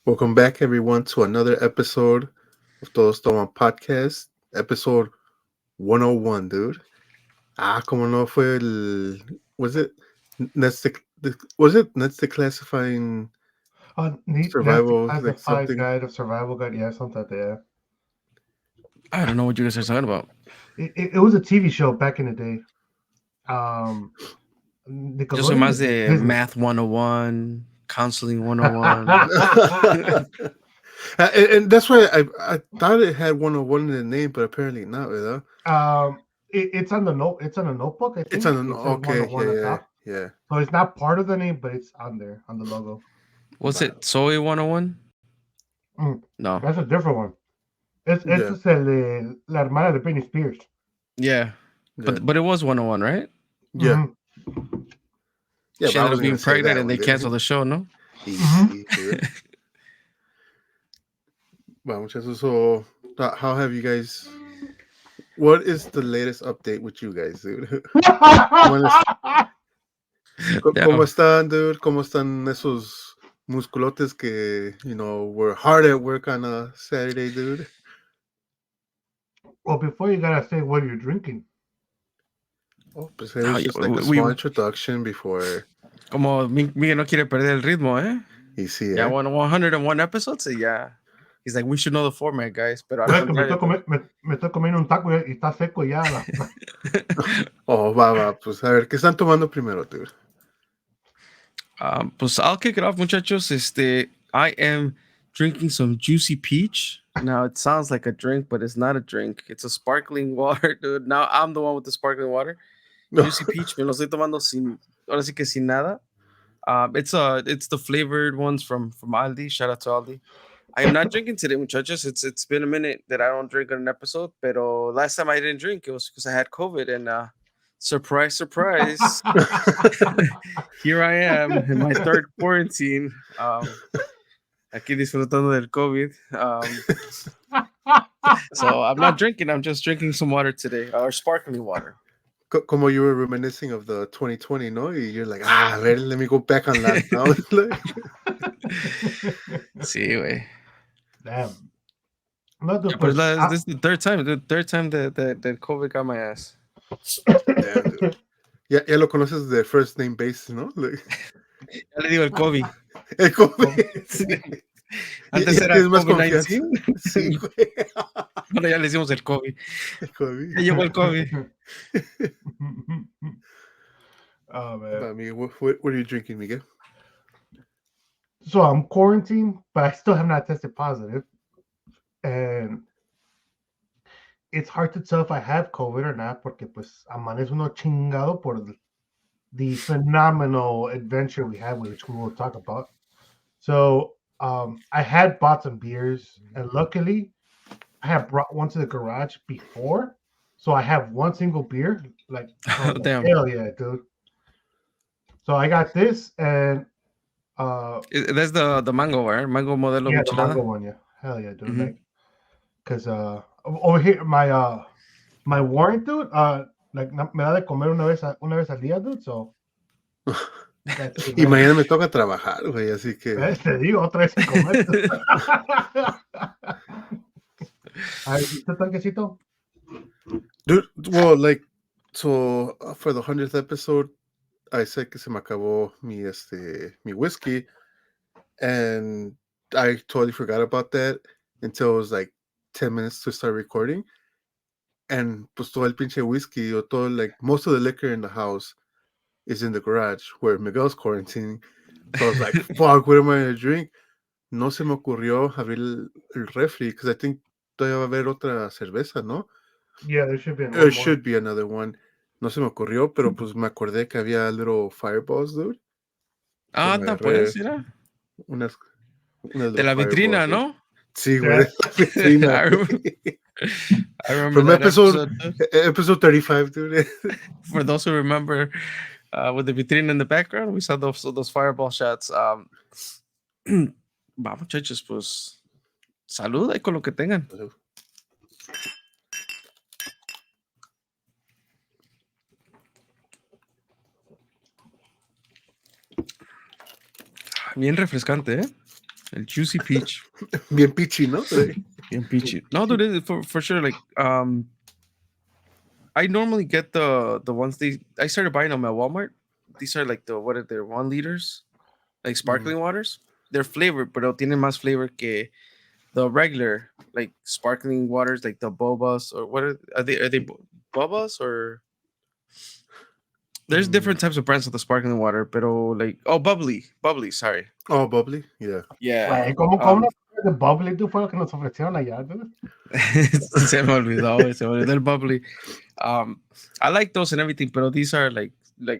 Welcome back, everyone, to another episode of Todos Toman Podcast, episode 101, dude. Como no fue el. Was it Next Declassifying That's the Survival, like classified something? guide of survival guide. Yeah, something like that. I don't know what you guys are talking about. It was a TV show back in the day. Yo soy más de Disney. Math 101, Counseling 101. And that's why I thought it had 101 in the name, but apparently not, ¿verdad? It's on the note. It's on a notebook. I think It's on it says okay, 101 on top. yeah. So it's not part of the name, but it's on there on the logo. Was it Soy 101? No. That's a different one. It's just la hermana de Britney Spears. Yeah. But it was 101, right? Yeah. Mm-hmm. Yeah, she ended up being pregnant and they canceled the show, no? Well, so how have you guys? What is the latest update with you guys, dude? ¿Cómo están, dude? ¿Cómo están esos musculotes que, were hard at work on a Saturday, dude? Well, before you gotta say what you're drinking. Oh, pues it was just like a small introduction before. Como Miguel no quiere perder el ritmo, ¿eh? Y sí, ya 101 episodes, yeah. He's like, we should know the format, guys. Pero me estoy comiendo un taco y está seco ya. Oh, va. Pues a ver, ¿qué están tomando primero, dude? Pues I'll kick it off, muchachos. I am drinking some juicy peach. Now it sounds like a drink, but it's not a drink. It's a sparkling water, dude. Now I'm the one with the sparkling water. Juicy peach. Me lo estoy tomando ahora sí que sin nada. It's the flavored ones from Aldi. Shout out to Aldi. I am not drinking today, muchachos. It's been a minute that I don't drink on an episode. Pero last time I didn't drink, it was because I had COVID. And surprise, surprise. Here I am in my third quarantine. Aquí disfrutando del COVID. So I'm not drinking. I'm just drinking some water today, or sparkling water. Como you were reminiscing of the 2020, no? You're like, let me go back on lockdown. Sí, güey. Damn. This is the third time. The third time that COVID got my ass. Damn, dude. Ya lo conoces de first name basis, ¿no? Ya le digo el Covi. El Covi. Sí. Antes era COVID-19. Sí, güey. Ahora ya le decimos el Covi. El Covi. Ya llegó el Covi. Oh, man. Miguel, what are you drinking, Miguel? So I'm quarantined, but I still have not tested positive. And it's hard to tell if I have COVID or not, porque pues amanece uno chingado por the phenomenal adventure we had, which we will talk about. So I had bought some beers, and luckily I have brought one to the garage before, so I have one single beer. Like, damn, hell yeah, dude! So I got this, and that's the mango, right? Mango modelo. Yeah, the mango one, yeah. Hell yeah, dude! Mm-hmm. Like, cause over here, my warrant, dude, like me da de comer una vez al día, dude. So. Y mañana me toca trabajar, güey, así que. Te digo, otra vez en comer. ¿Este tanquecito? Dude, well, like, so for the 100th episode, I said que se me acabó mi whiskey, and I totally forgot about that until it was like 10 minutes to start recording. And pues todo el pinche whiskey, or todo, like, most of the liquor in the house is in the garage where Miguel's quarantining. So I was like, fuck, what am I going to drink? No se me ocurrió abrir el refri, because I think todavía va a haber otra cerveza, ¿no? Yeah, there should be There should be another one. No se me ocurrió, pero pues me acordé que había little fireballs, dude. Pues, mira. Unas de la vitrina, ¿no? Sí, güey. Yeah. I remember from episode 35, dude. For those who remember, with the vitrina in the background, we saw those fireball shots. Va, muchachos, pues salud ahí con lo que tengan. Bien refrescante, ¿eh? El juicy peach. Bien pichi, ¿no? Bien peachy. No, dude, for sure. Like, I normally get the ones I started buying them at Walmart. These are like what are they, 1 liters, like sparkling waters. They're flavored, pero tienen más flavor que the regular like sparkling waters, like the bobas or what are they? Are they bobas or there's different types of brands of the sparkling water, pero like bubbly. Sorry. Oh, bubbly, yeah. Yeah. Güey, ¿cómo no de bubbly tú fue lo que nos ofrecieron allá, dude? Se me olvidó el bubbly. I like those and everything, but these are like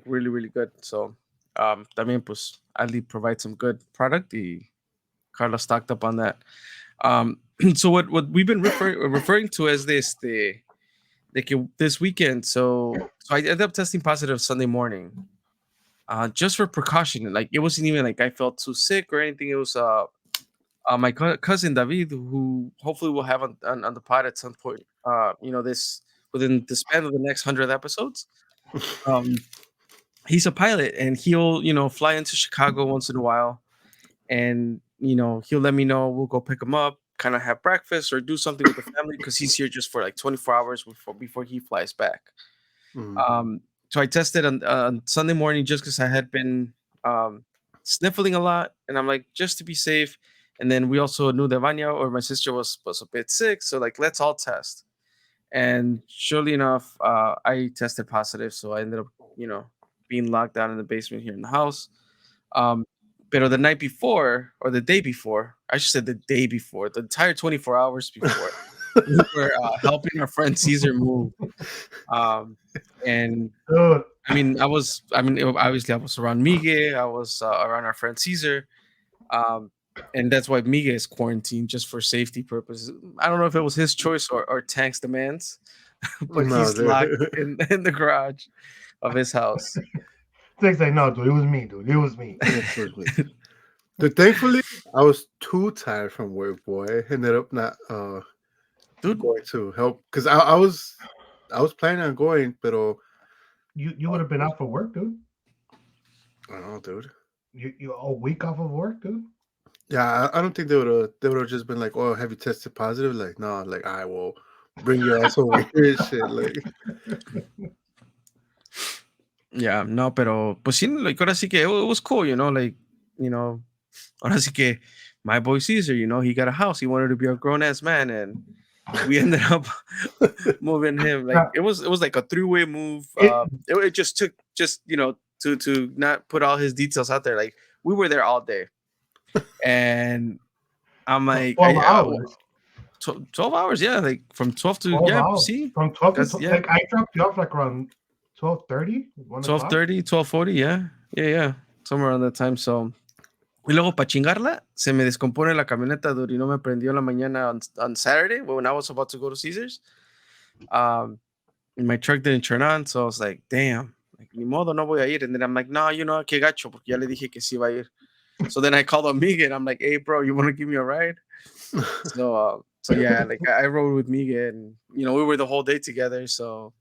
really really good. So también pues Ali provide some good product y Carlos stocked up on that. So what we've been referring to as this weekend. So I ended up testing positive Sunday morning. Just for precaution. Like it wasn't even like I felt too sick or anything. It was my cousin David, who hopefully we'll have on the pod at some point. This within the span of the next 100 episodes. He's a pilot, and he'll fly into Chicago once in a while, and he'll let me know. We'll go pick him up, kind of have breakfast or do something with the family because he's here just for like 24 hours before he flies back. So I tested on Sunday morning just because I had been sniffling a lot, and I'm like, just to be safe. And then we also knew that Vanya or my sister was a bit sick, so like let's all test. And surely enough, I tested positive, so I ended up being locked down in the basement here in the house. But the night before or the day before, I should say the day before, the entire 24 hours before, we were helping our friend Caesar move. And Dude, obviously I was around Miguel, I was around our friend Caesar. And that's why Miguel is quarantined just for safety purposes. I don't know if it was his choice or Tank's demands, but he's locked in the garage of his house. Tank's like, no, dude, it was me, dude. It was me. It was me. But thankfully, I was too tired from work, boy. I ended up not going to help because I was planning on going, but you would have been out for work, dude. I don't know, dude. You a week off of work, dude. Yeah, I don't think they would have just been like, oh, have you tested positive? Like, no, like I will bring your ass over here and shit. Like, yeah, no, pero pues sí, like ahora sí que it was cool, like, ahora sí que my boy Caesar, he got a house. He wanted to be a grown ass man, and we ended up moving him. Like it was like a 3-way move. It just took to not put all his details out there. Like we were there all day. And I'm like 12 hours. 12 hours, yeah, like from 12 to 12 yeah, hours. see, From 12 to 12, yeah. like I dropped you off like around 12:30, 12:30, 12:40, yeah, somewhere around that time. So y luego para chingarla se me descompone la camioneta, dude, y no me prendió en la mañana on Saturday when I was about to go to Caesar's. My truck didn't turn on, so I was like, damn, like ni modo, no voy a ir. And then I'm like, no, que gacho, porque ya le dije que sí va a ir. So then I called on Miguel. I'm like, hey, bro, you want to give me a ride? So yeah, like I rode with Miguel, and we were the whole day together. So,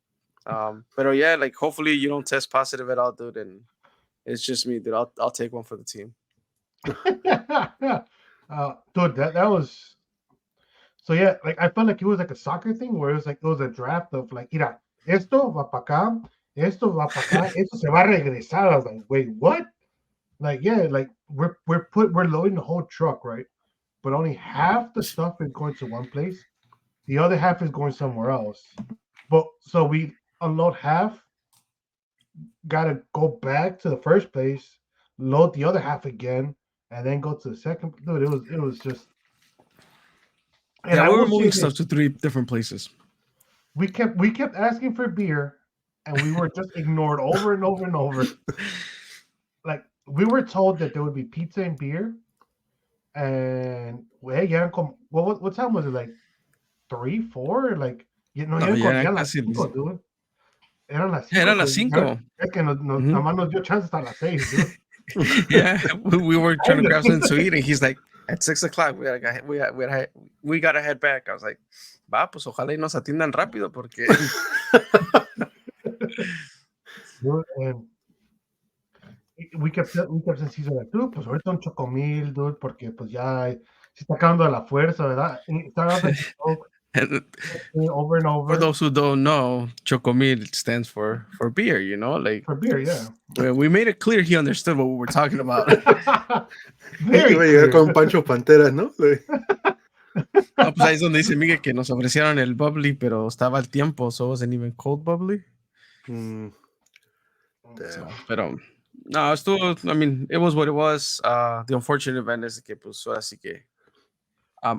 but yeah, like hopefully you don't test positive at all, dude. And it's just me, dude. I'll take one for the team. Dude, that was so yeah. Like I felt like it was like a soccer thing where it was a draft of like, mira, esto va para acá, esto va para acá, esto se va a regresar. I was like, wait, what? Like, yeah, like we're loading the whole truck, right? But only half the stuff is going to one place, the other half is going somewhere else. But so we unload half, gotta go back to the first place, load the other half again, and then go to the second. Dude, it was just. And yeah, we were moving stuff to 3 different places. We kept asking for beer, and we were just ignored over and over and over. Like we were told that there would be pizza and beer, and what time was it? Like 3, 4? Like eran las 5. Eran las 5. Es que nada más nos dio chance hasta las 6, dude. Yeah, we were trying to grab something to eat, and he's like, at 6 o'clock, we gotta head back. I was like, va, pues ojalá y nos atiendan rápido, porque we kept saying Caesar like, dude, pues ahorita un chocomil, dude, porque pues ya se está acabando de la fuerza, ¿verdad? And it started off like a joke, over and For over those who don't know, Chocomil stands for beer, you know? Like, for beer, yeah. we made it clear he understood what we were talking about. Very Iba a llegar con clear. Pancho Pantera, ¿no? No, pues ahí es donde dice Miguel que nos ofrecieron el bubbly, pero estaba al tiempo, so it wasn't even cold bubbly. Mm, So, damn. pero, no, estuvo, I mean, it was what it was. The unfortunate event is que, pues, ahora sí que,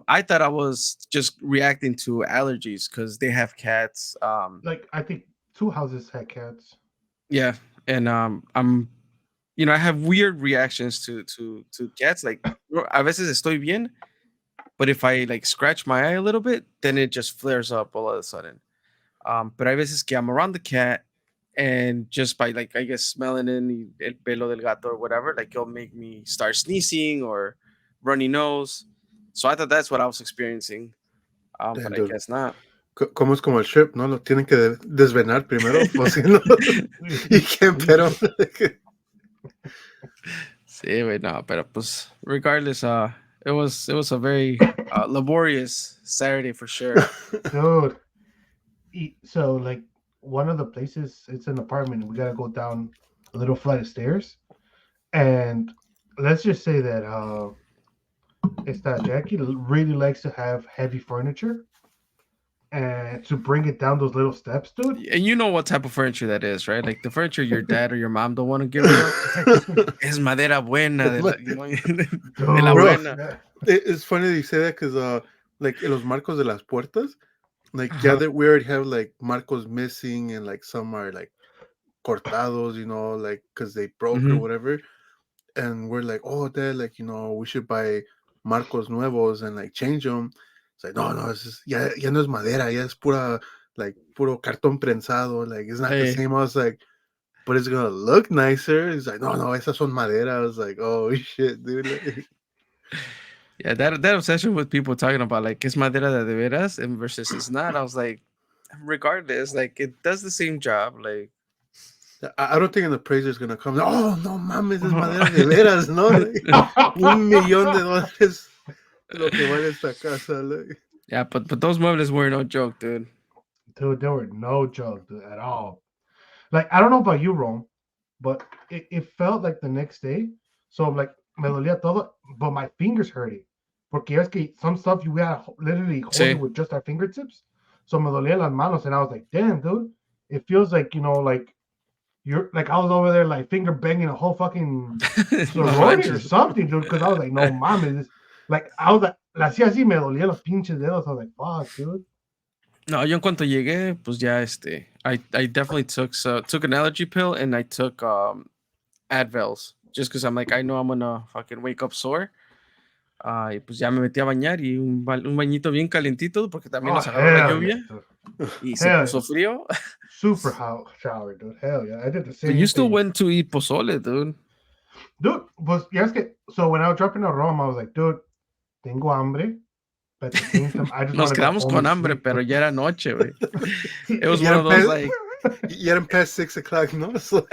I thought I was just reacting to allergies because they have cats. Like, I think 2 houses had cats. Yeah, and I'm, I have weird reactions to cats. Like, a veces estoy bien, but if I like scratch my eye a little bit, then it just flares up all of a sudden. But hay veces que I'm around the cat, and just by like I guess smelling in el pelo del gato or whatever, like it'll make me start sneezing or runny nose. So I thought that's what I was experiencing, Damn, but I dude. guess not. Como es como el shrimp, ¿no? Lo tienen que desvenar primero, pues si no. Y que pero. Sí, wait, no, pero pues regardless, it was a very laborious Saturday for sure. Dude. So, like, one of the places, it's an apartment, and we got to go down a little flight of stairs. And let's just say that it's that Jackie really likes to have heavy furniture. And to bring it down those little steps, dude. And you know what type of furniture that is, right? Like the furniture your dad or your mom don't want to get rid of. Es madera buena, de la, you know, de la Bro, buena. it's funny that you say that because, like, en los marcos de las puertas, like, yeah, that we already have like marcos missing and like some are like cortados, you know, like because they broke or whatever. And we're like, oh, Dad, like, you know, we should buy marcos nuevos and like change them. It's like, no, it's just, ya no es madera, ya es pura, like, puro cartón prensado. Like, it's not the Hey. same. I was like, but it's gonna look nicer. He's like, no, esas son madera. I was like, oh shit, dude. Like, Yeah, that obsession with people talking about like es madera de veras and versus it's not. I was like, regardless, like it does the same job. Like, I don't think an appraiser's gonna come. Oh no, mames, es madera de veras, no. Like, $1,000,000 lo que vale esta casa. Like. yeah, but those muebles were no joke, dude. Dude, they were no joke, dude, at all. Like, I don't know about you, Rome, but it felt like the next day. So, like, me dolía todo, but my fingers hurting. Porque es que some stuff you gotta literally hold Sí. it with just our fingertips. So me dolía las manos, and I was like, damn, dude. It feels like, you know, like you're like I was over there like finger banging a whole fucking sorority or something, dude. Because I was like, no mames. Like, I was like, la hacía así, me dolía los pinches dedos. I was like, fuck, dude. No, yo en cuanto llegué, pues ya I definitely took an allergy pill and I took Advils just because I'm like I know I'm gonna fucking wake up sore. Y pues ya me metí a bañar y un bañito bien calentito porque también nos agarró la lluvia y se puso frío. Super hot shower, dude. Hell yeah, I did the same. But you still went to eat pozole, dude. Dude, pues ya es que so when I was dropping a Rome, I was like, dude, tengo hambre. But at the same time, I just Nos quedamos con hambre, pero ya era noche, güey. It was one of those like. Ya eran past 6 o'clock, ¿no? So,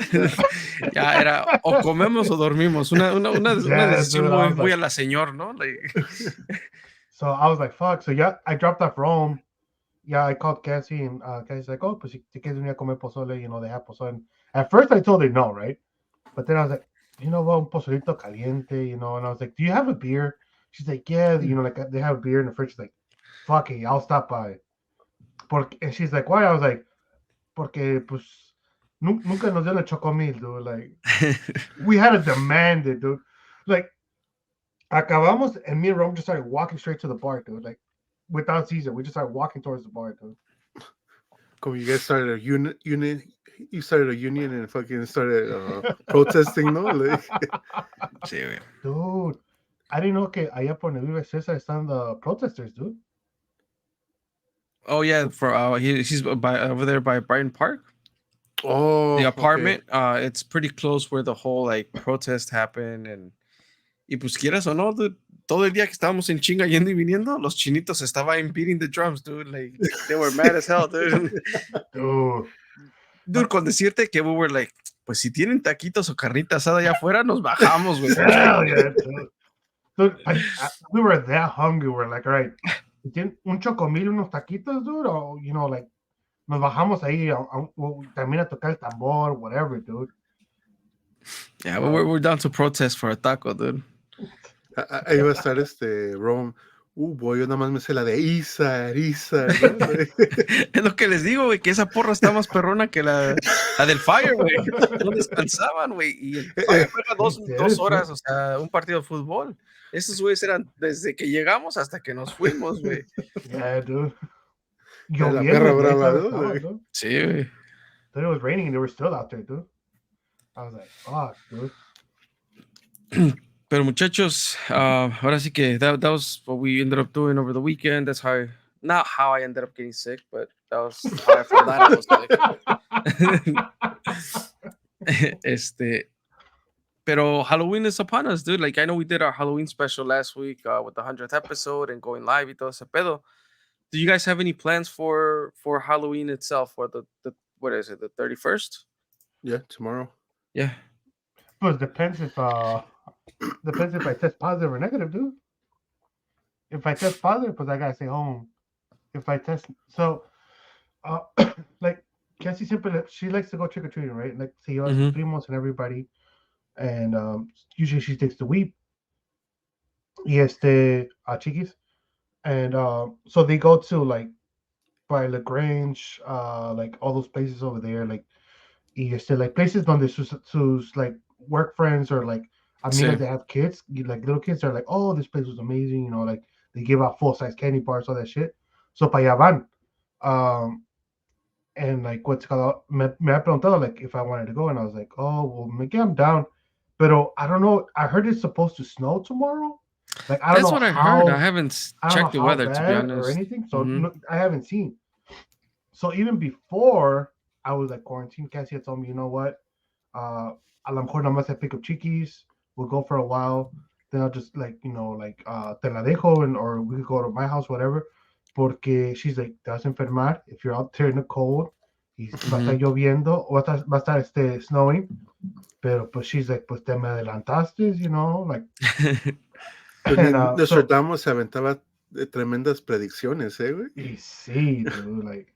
ya era o comemos o dormimos. Una decisión muy a la señor, ¿no? Like. So I was like, fuck. So yeah, I dropped off Rome. Yeah, I called Cassie and Cassie's like, oh, pues si quieres venir a comer pozole, you know, they have pozole. And at first I told her no, right? But then I was like, you know what, un pozolito caliente, you know, and I was like, do you have a beer? She's like, yeah, you know, like they have a beer in the fridge. She's like, fuck it, I'll stop by. And she's like, why? I was like, porque pues nunca nos dieron el chocomil, dude. Like, we had to demand it, dude. Like, acabamos, and me and Rome just started walking straight to the bar, dude. Like, without Caesar, we just started walking towards the bar, dude. Como you guys started a union, you started a union and fucking started protesting, no? Like, sí, dude, I didn't know que allá por donde vive César están the protesters, dude. Oh yeah, for he's over there by Brighton Park. Oh, the apartment. Okay. It's pretty close where the whole like protest happened, y pues quieras o no, dude, todo el día que estábamos en chinga yendo y viniendo, los chinitos estaban beating the drums, dude. Like they were mad as hell, dude. Dude, Dude, con decirte que we were like, pues si tienen taquitos o carnita asada allá afuera, nos bajamos, güey. Hell yeah, dude. Dude, we were that hungry. We're like, all right, un chocomil, unos taquitos, dude, or, you know, like, nos bajamos ahí, también a tocar el tambor, whatever, dude. Yeah, we're down to protest for a taco, dude. Ahí va a estar Rome. Boy, yo nada más me sé la de Isa, ¿no? Es lo que les digo, güey, que esa porra está más perrona que la del Fire, güey. No descansaban, güey. Y el Fire juega dos horas, o sea, un partido de fútbol. Esos güeyes eran desde que llegamos hasta que nos fuimos, güey. Yeah, dude. La perra brava, ¿no? Dude. Sí, güey. Then it was raining and they were still out there, dude. I was like, fuck, dude. Pero muchachos, ahora sí que that was what we ended up doing over the weekend. That's not how I ended up getting sick, but that was how I found out I was sick. Pero Halloween is upon us, dude. Like, I know we did our Halloween special last week with the 100th episode and going live y todo ese pedo. Do you guys have any plans for Halloween itself, or the what is it, the 31st? Yeah, tomorrow. Yeah. But depends if I test positive or negative, dude. If I test positive, because I gotta stay home. If I test, so, like, Cassie simple, she likes to go trick or treating, right? Like, see us, primos, and everybody, and usually she takes the weed. Y chiquis, and so they go to like by Lagrange, like all those places over there, like, y like places donde sus like work friends or like amigas that have kids, like little kids, are like, oh, this place was amazing, you know, like they give out full-size candy bars, all that shit. So para allá van. And like what's called, me ha preguntado like if I wanted to go, and I was like, oh, well, maybe I'm down. But I don't know. I heard it's supposed to snow tomorrow. Like, I don't know. That's what I heard. I haven't checked the weather, to be honest, or anything. So no, I haven't seen. So even before I was like quarantined, Cassie had told me, you know what? A lo mejor nada más I pick up chiquis. We'll go for a while. Then I'll just like, you know, like te la dejo, or we could go to my house, whatever. Porque she's like, te vas a enfermar if you're out there in the cold. Y va a estar lloviendo, o va a estar snowing. Pero pues she's like, pues te me adelantaste, you know, like. Nostradamus se aventaba tremendas predicciones, güey. Y sí, dude, like,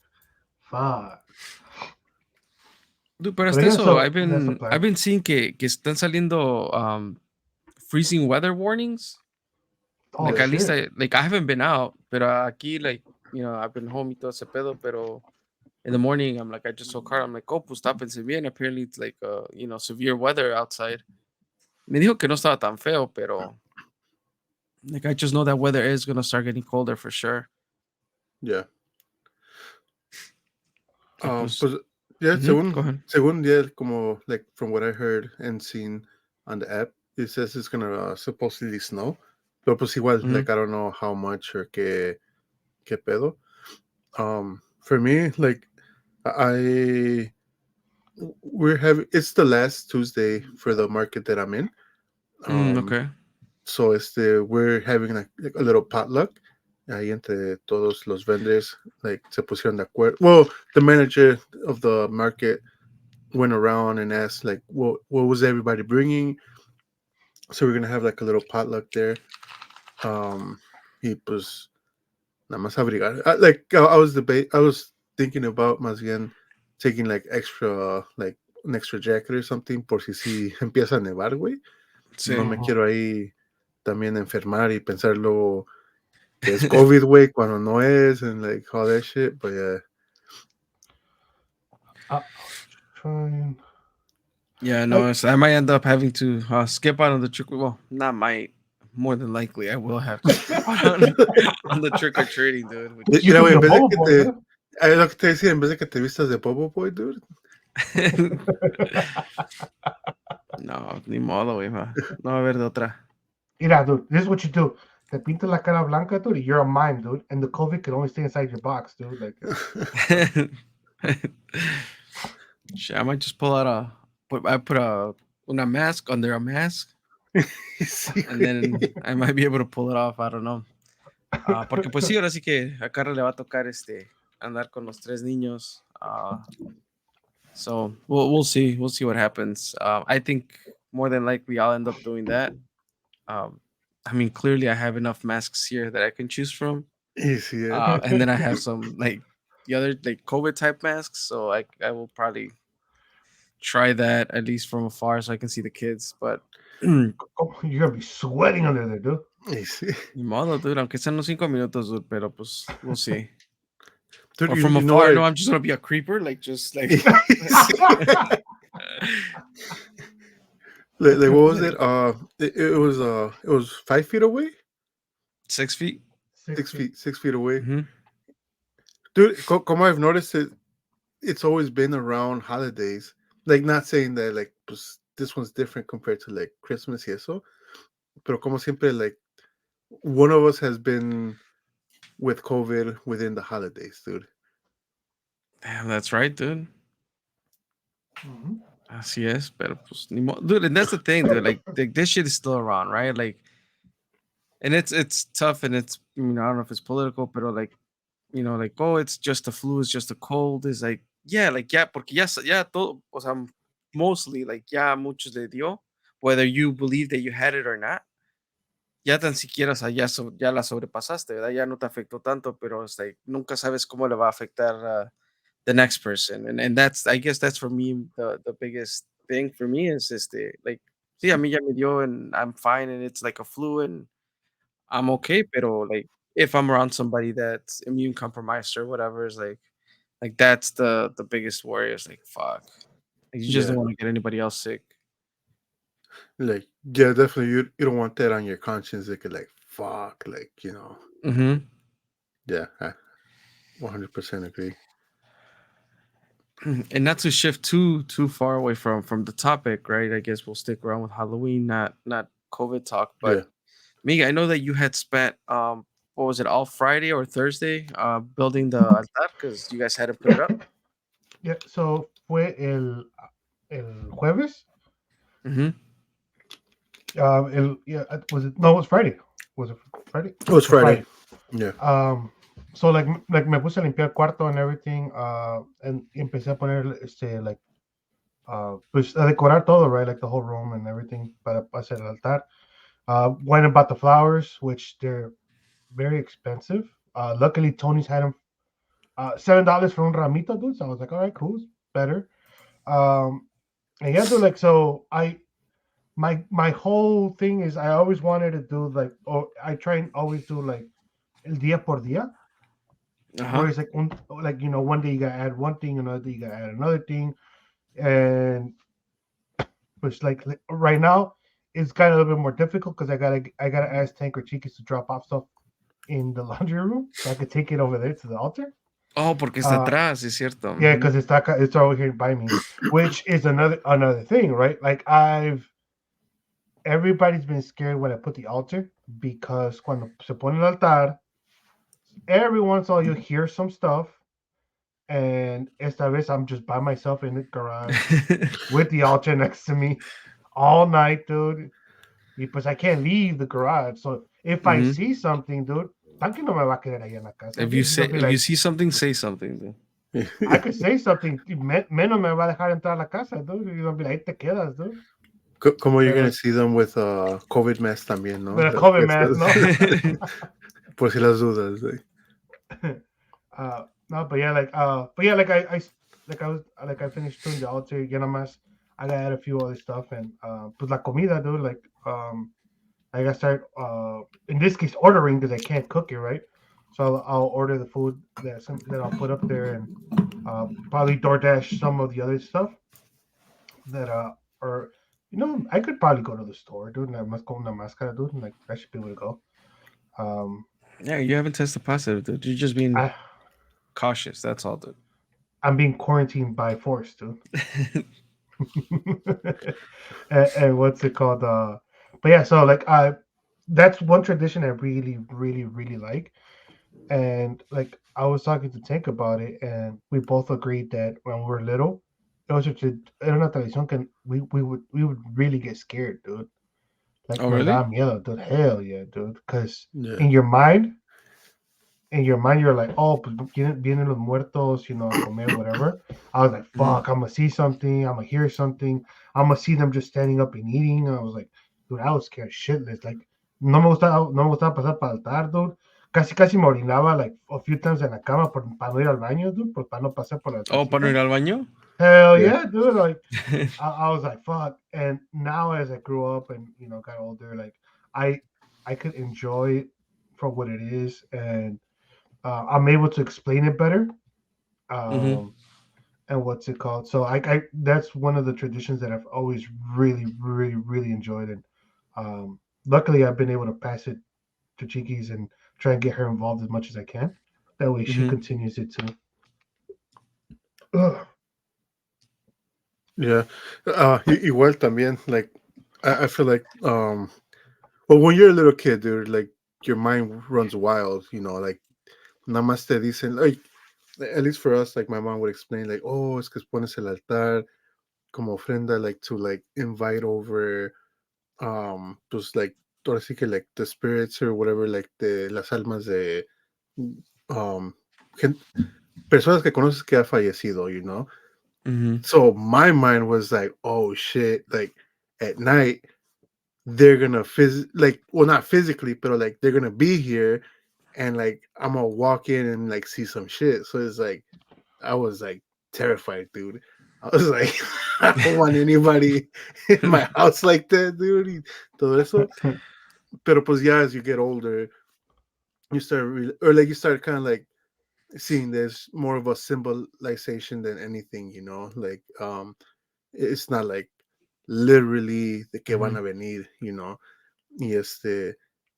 fuck. Dude, pero hasta eso, I've been seeing que están saliendo freezing weather warnings. Oh, like, at least shit. I haven't been out, pero aquí, like, you know, I've been home y todo ese pedo, pero in the morning, I'm like, I just saw car, I'm like, oh, pues tápense bien. Apparently, it's like, you know, severe weather outside. Me dijo que no estaba tan feo, pero like, I just know that weather is going to start getting colder for sure. Yeah. Pues, yeah, según yeah, como like from what I heard and seen on the app, it says it's gonna supposedly snow. Pero pues igual, like, I don't know how much or qué pedo. For me, like, it's the last Tuesday for the market that I'm in. Okay. So we're having like a little potluck. Ahí entre todos los vendors, like, se pusieron de acuerdo. Well, the manager of the market went around and asked, like, what was everybody bringing? So we're gonna have like a little potluck there. Y pues nada más abrigar. I was thinking about más bien taking like an extra jacket or something por si empieza a nevar, güey. Sí. No me quiero ahí también enfermar y pensar luego que es COVID, güey, cuando no es, and like all that shit, but yeah. Yeah, no, so I might end up having to skip out on the trick. Well, not might. More than likely, I will have to skip out on the trick or treating, dude. Mira, güey, en vez de que lo que te decía, en vez de que te vistas de Bobo Boy, dude. No, ni modo, güey. No va a haber de otra. Mira, dude, this is what you do. Te pintas la cara blanca, dude. You're a mime, dude. And the COVID can only stay inside your box, dude. Like, shit, I might just pull out una mask under a mask. And then I might be able to pull it off. I don't know. Porque pues sí, ahora sí que a Carla le va a tocar andar con los tres niños. So we'll see. We'll see what happens. I think more than likely I'll end up doing that. Um, I mean, clearly I have enough masks here that I can choose from. Easy, yeah. And then I have some like the other like COVID type masks. So I will probably try that at least from afar so I can see the kids. But ni Oh, you're gonna be sweating under there, dude. Easy. modo, dude. Aunque sean unos 5 minutos, dude. Pero pues we'll see. Dude, Or from you know afar, no, what? I'm just gonna be a creeper, like just like Like, what was it? It was 5 feet away, 6 feet. 6 feet. 6 feet away. Hmm. Dude, como I've noticed it, it's always been around holidays. Like, not saying that like pues, this one's different compared to like Christmas y eso, pero como siempre, like one of us has been with COVID within the holidays, dude. Damn, that's right, dude. Mhm. Así es, pero pues ni modo. Dude, and that's the thing, dude. Like this shit is still around, right? Like, and it's tough, and it's I don't know if it's political, but like like oh, it's just a flu, it's just a cold. Is like yeah, porque ya todo, o sea, mostly like ya muchos le dio, whether you believe that you had it or not. Ya tan siquiera, o sea, ya la sobrepasaste, ¿verdad? Ya no te afectó tanto, pero es like, nunca sabes cómo le va a afectar the next person. And that's, I guess that's for me, the biggest thing for me is like, sí, a mí ya me dio and I'm fine and it's like a flu and I'm okay, pero like, if I'm around somebody that's immune compromised or whatever, is like that's the biggest worry is like, fuck. Like, you just don't Yeah, want to get anybody else sick. like yeah, definitely. You don't want that on your conscience. Like, fuck, like Mm-hmm. Yeah, I 100% agree. And not to shift too far away from the topic, right? I guess we'll stick around with Halloween, not COVID talk. Yeah, But Mika, I know that you had spent what was it, all Friday or Thursday building the altar because you guys hadn't put it up. Yeah, so fue el jueves. Mm-hmm. Yeah, was it? No, it was Friday. Was it Friday? it was It was Friday. Friday. Yeah, So like me puse a limpiar cuarto and everything. And empecé a poner like pues a decorar todo, right? Like the whole room and everything para hacer el altar. Went and bought the flowers, which they're very expensive. Luckily, Tony's had them $7 for un ramito, dude. So I was like, all right, cool, better. And yeah, dude, like so my whole thing is I always wanted to do like, or I try and always do like el día por día, Uh-huh. where it's like one day you gotta add one thing, another day you gotta add another thing, and which like right now it's kind of a little bit more difficult because I gotta ask Tank or Chiquis to drop off stuff in the laundry room so I could take it over there to the altar. Oh, porque está Uh, atrás, es cierto. yeah, Mhm. because it's over here by me, which is another thing, right? Like everybody's been scared when I put the altar because cuando se pone el altar, every once in a while you hear some stuff, and esta vez I'm just by myself in the garage with the altar next to me all night, dude. Because I can't leave the garage. So if I Mhm. see something, dude, Tanque no me va a quedar ahí en la casa, If you dude. He's say gonna be if you like, see something, say something. Dude. I could say something, menos me va a dejar entrar a la casa, dude. He's gonna be like, ahí te quedas, dude. Como you're gonna Pero, see them with COVID mask también, ¿no? with a Like, COVID mask, no. por si las dudas. No, but yeah, like I finished doing the altar, ya nada más I gotta add a few other stuff and pues la comida, dude, like I gotta start in this case ordering because I can't cook it, right? So I'll order the food that I'll put up there and probably DoorDash some of the other stuff that or I could probably go to the store, dude, and I must go in the mascara, dude, and like I should be able to go. Um Yeah, you haven't tested positive, dude. You're just being I cautious. That's all, dude. I'm being quarantined by force, dude. And what's it called? But yeah, so like that's one tradition I really, really, really like. And like I was talking to Tank about it, and we both agreed that when we were little, it was era una tradición que we would really get scared, dude. Like Oh, nos really? daba miedo, dude. Hell yeah, dude. Because Yeah. in your mind, in your mind you're like, oh, pues vienen los muertos, a comer, whatever. I was like, Mhm. fuck, I'm gonna see something, I'm gonna hear something, I'm gonna see them just standing up and eating. I was like, dude, I was scared shitless. Like, no me gustaba pasar para el altar, dude. Casi me orinaba like a few times en la cama para no ir al baño, dude, para no pasar por el Oh, para no ir altarcito. al baño. Hell Yeah. yeah, dude. Like, I was like, fuck. And now as I grew up and got older, like I I could enjoy it for what it is, and I'm able to explain it better. Mhm. Um, and what's it called? So I that's one of the traditions that I've always really, really, really enjoyed, and luckily I've been able to pass it to Chiquis and try and get her involved as much as I can. That way she Mhm. continues it too. Ugh. Yeah. Igual también, like, I feel like, well, when you're a little kid, dude, like, your mind runs wild, like, nada más te dicen, like, at least for us, like, my mom would explain, like, oh, es que pones el altar como ofrenda, like, to, like, invite over, pues, like, ahora sí que, like, the spirits or whatever, like, las almas de, um, gen- personas que conoces que ha fallecido, Mhm. So my mind was like, oh shit, like at night they're gonna like, well, not physically, but like they're gonna be here, and like I'm gonna walk in and like see some shit. So it's like I was like terrified, dude. I was like, I don't want anybody in my house like that, dude. Todo eso. Pero pues yeah, as you get older, you start or like you start kind of like seeing there's more of a symbolization than anything, like it's not like literally de que van Mhm. a venir, y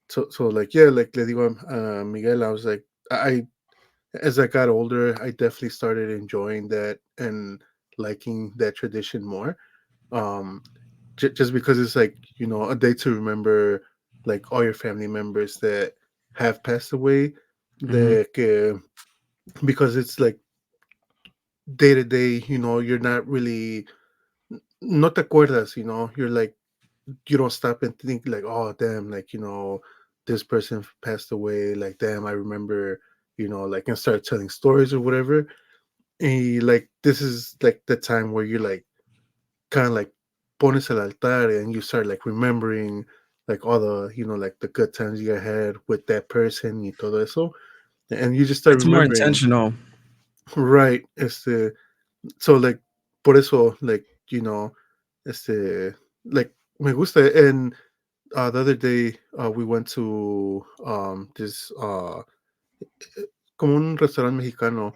so like yeah, like le digo a Miguel, I was like, I as I got older, I definitely started enjoying that and liking that tradition more. Um, just because it's like, a day to remember like all your family members that have passed away, Mhm. de que, because it's like day to day, you're not really, no te acuerdas, you're like, you don't stop and think like, oh damn, like, this person passed away, like damn, I remember, like, and start telling stories or whatever. And like this is like the time where you're like kind of like pones el altar and you start like remembering like all the, like the good times you had with that person y todo eso, and you just start It's more remembering. intentional. Right, so like por eso, like, like me gusta. And the other day we went to this como un restaurante mexicano,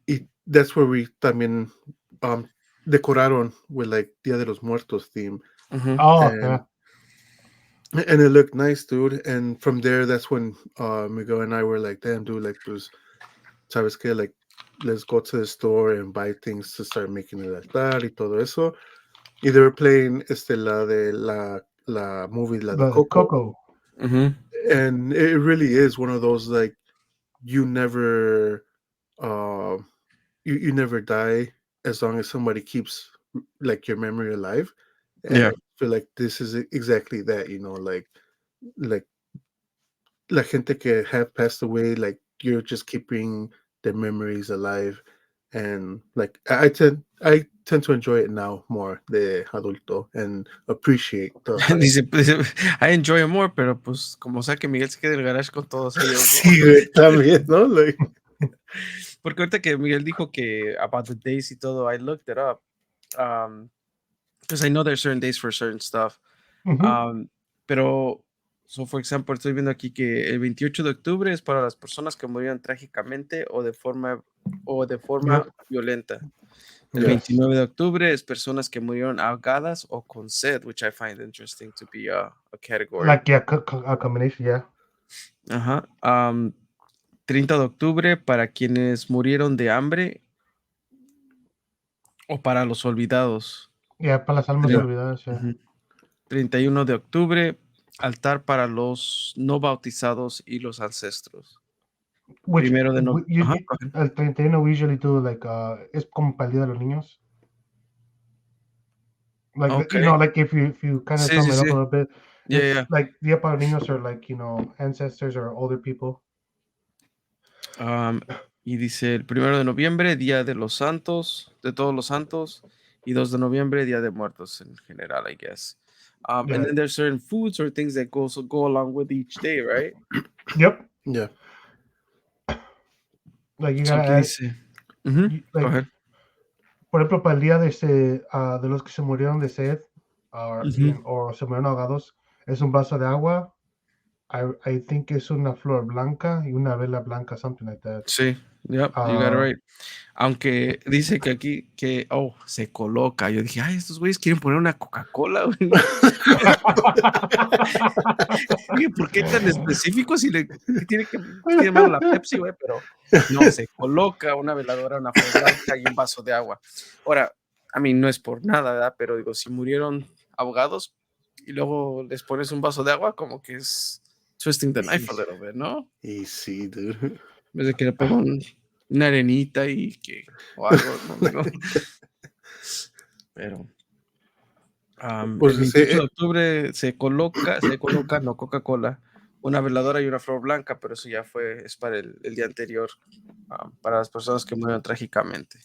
y that's where we también um decoraron with like Dia de los Muertos theme, Mhm. Oh and yeah, and it looked nice, dude. And from there, that's when Miguel and I were like, damn, dude, like, pues sabes que, like, let's go to the store and buy things to start making el altar y todo eso. Y they were playing la de la movie, la de the Coco. Coco. Mhm. And it really is one of those, like, you never uh you never die as long as somebody keeps like your memory alive. And Yeah. I feel like this is exactly that, like la gente que have passed away, like you're just keeping their memories alive. And like I tend to enjoy it now more de adulto and appreciate the Dice, I enjoy it more, pero pues como sea que Miguel se quede en el garage con todos ellos, ¿no? sí, güey, también, ¿no? Like, Porque ahorita que Miguel dijo que about the days y todo, I looked it up. Because I know there's certain days for certain stuff. Hmm. Um, pero, so for example, estoy viendo aquí que el 28 de octubre es para las personas que murieron trágicamente o de forma Yep. violenta. El yeah. 29 de octubre es personas que murieron ahogadas o con sed, which I find interesting to be a category. Like yeah, a combination. Yeah, Ajá. 30 de octubre para quienes murieron de hambre o para los olvidados. yeah. Para las almas Yeah. Tren- olvidadas. Yeah. Ujú. 31 de octubre, altar para los no bautizados y los ancestros. Which Primero de no. Ajá. Go ahead. el 31 we usually do like es como para el día de los niños. Like Okay. like if you kind of Sí, sum sí, it up a sí. little bit, Yeah, it's yeah. like Dia para los niños are like ancestors or older people. Y dice el 1 de noviembre, Día de los Santos, de todos los santos, y 2 de noviembre, Día de Muertos en general, I guess. And Yeah. then there's certain foods or things that go along with each day, right? Yep. Yeah. Like you So gotta aquí add, dice, ujú, go like ahead. por ejemplo para el día de los que se murieron de sed Ujú, o se murieron ahogados es un vaso de agua. I think es una flor blanca y una vela blanca, something like that. sí, yep, you got it Uh, right. Aunque dice que aquí, se coloca. Yo dije, ay, estos güeyes quieren poner una Coca-Cola, güey. Oye, ¿por qué tan específico si le que tiene que tiene malo la Pepsi, güey? Pero no, se coloca una veladora, una flor blanca y un vaso de agua. Ahora, a mí no es por nada, ¿verdad? Pero digo, si murieron ahogados y luego les pones un vaso de agua, como que es twisting the knife a little bit, ¿no? Easy, dude. En vez de que le pongan una arenita y que o algo, no digo. Pero el Pues 28 de octubre se coloca, no Coca-Cola, una veladora y una flor blanca, pero eso ya es para el día anterior, para las personas que murieron trágicamente.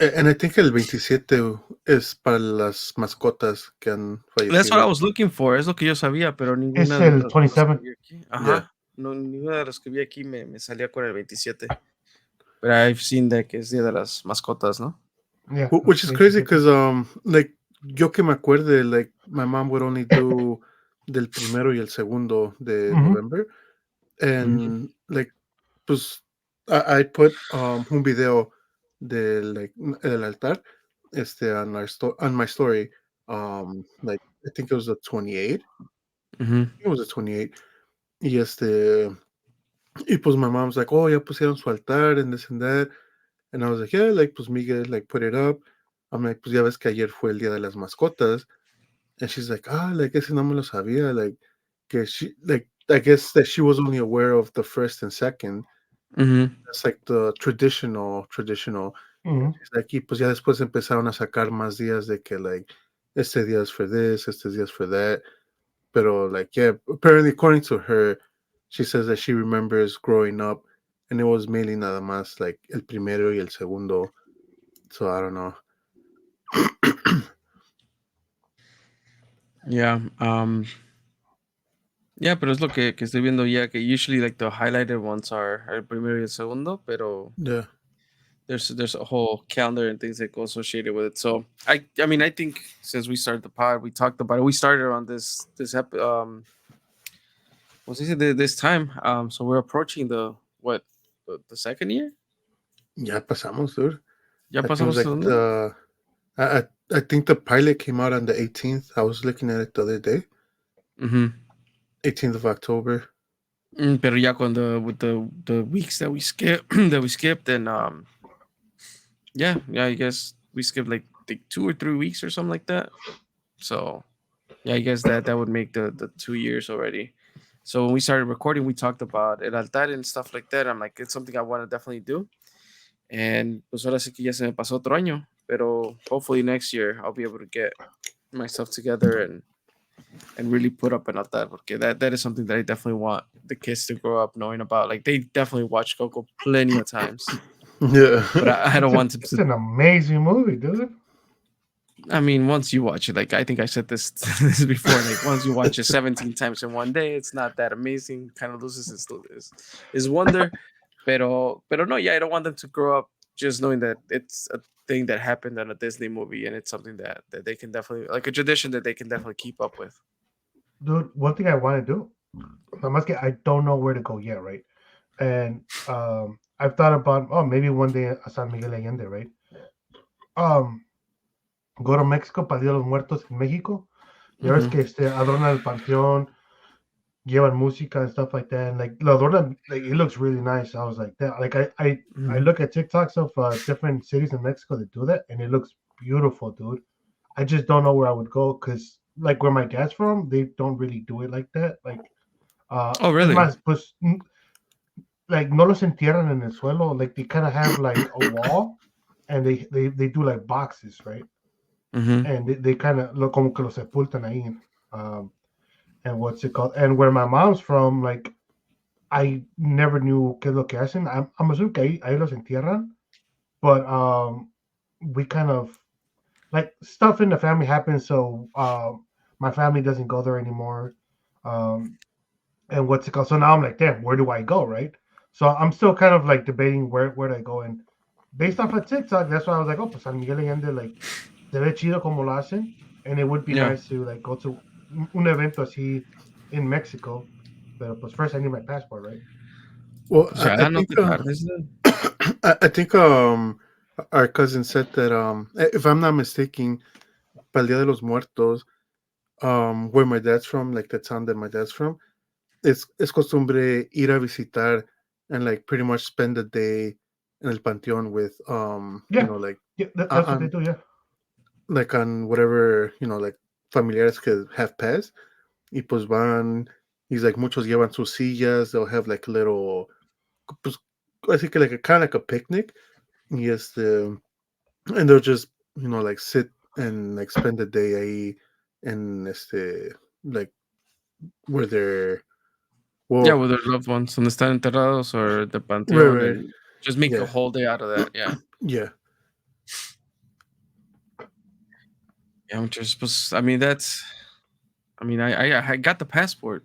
and I think el 27 es para las mascotas que han That's what I fallecido. was looking for, es lo que yo sabía, pero es ninguna de el las que 27. vi aquí, Yeah. no, ninguna de las que vi aquí me salía con el 27. Pero I've seen that que es día de las mascotas, ¿no? Yeah, Which is crazy because like yo que me acuerde, like my mom would only do del primero y el segundo de November, and like pues I put un video de like el altar on my story, like I think it was the 28th. Ujú, It was the 28th. Y y pues my mom's like, oh, ya pusieron su altar and this and that. And I was like, yeah, like, pues Miguel, like, put it up. I'm like, pues ya ves que ayer fue el día de las mascotas. And she's like, like, ese no me lo sabía. Like, que she, like, I guess that she was only aware of the first and second. ujú. That's like the traditional. She's like, y pues ya después empezaron a sacar más días de que, like, este día es for this, este día es for that. Pero, like, yeah, apparently, according to her, she says that she remembers growing up and it was mainly nada más, like, el primero y el segundo. So I don't know. Yeah, yeah, pero es lo que estoy viendo ya, que usually like the highlighted ones are el primero y el segundo, pero Yeah. there's a whole calendar and things that go associated with it. So I mean I think since we started the pod, we talked about it. We started on what's this time. So we're approaching the second year. Ya pasamos, dude. Ya I think it was pasamos like segundo. I think the pilot came out on the 18th. I was looking at it the other day. Mm-hmm. 18th of October. Pero ya cuando with the weeks that we skipped and yeah, I guess we skipped like 2 or 3 weeks or something like that. So yeah, I guess that would make the 2 years already. So when we started recording, we talked about el altar and stuff like that. I'm like, it's something I want to definitely do. And pues ahora sí que ya se me pasó otro año, pero hopefully next year I'll be able to get myself together and really put up an altar, porque that is something that I definitely want the kids to grow up knowing about. Like they definitely watch Coco plenty of times, Yeah. but I don't want them It's to. an amazing movie, dude. I mean, once you watch it, like I think I said this this before, like once you watch it 17 times in one day, it's not that amazing. Kind of loses its wonder. Pero no, yeah, I don't want them to grow up just knowing that it's a thing that happened in a Disney movie and it's something that they can definitely like a tradition that they can definitely keep up with. Dude, one thing I want to do, I don't know where to go yet, right? And I've thought about, maybe one day a San Miguel Allende, right? Um, go to Mexico para Dia de los Muertos en México. Ya ves Mhm. que adornan el panteón, llevan música and stuff like that. And like lo adornan, like it looks really nice. I was like that. Like I Mhm. look at TikToks of different cities in Mexico that do that, and it looks beautiful, dude. I just don't know where I would go because like where my dad's from, they don't really do it like that. Like Oh, es really? más, pues like no los entierran en el suelo. Like they kind of have like a wall, and they do like boxes, right? Mhm. And they kind of look como que los sepultan ahí. Um, and what's it called? And where my mom's from, like I never knew qué es lo que hacen. I'm assuming que ahí los entierran, but we kind of like stuff in the family happens, so my family doesn't go there anymore. Um, and what's it called? So now I'm like, damn, where do I go, right? So I'm still kind of like debating where do I go. And based off of TikTok, that's why I was like, oh, pues San Miguel Allende, like, se ve chido como lo hacen, and it would be Yeah. nice to like go to un evento así in Mexico. But pues first I need my passport, right? Well, Pues ya, no te tardes. I think our cousin said that if I'm not mistaken, para el Dia de los Muertos, where my dad's from, like the town that my dad's from, es costumbre ir a visitar and like pretty much spend the day in el panteón with Yeah, yeah, that's what they on do. Yeah, like on whatever like familiares que have passed. Y pues van, he's like muchos llevan sus sillas, they'll have like a little, pues así que like a kind of like a picnic. Y and they'll just like sit and like spend the day ahí and like where they're, Yeah, well, with their loved ones, donde están enterrados or the right, panteón, right, and just make a yeah, whole day out of that. Yeah. yeah. Yeah, muchos, pues, I mean, that's, I mean, I got the passport,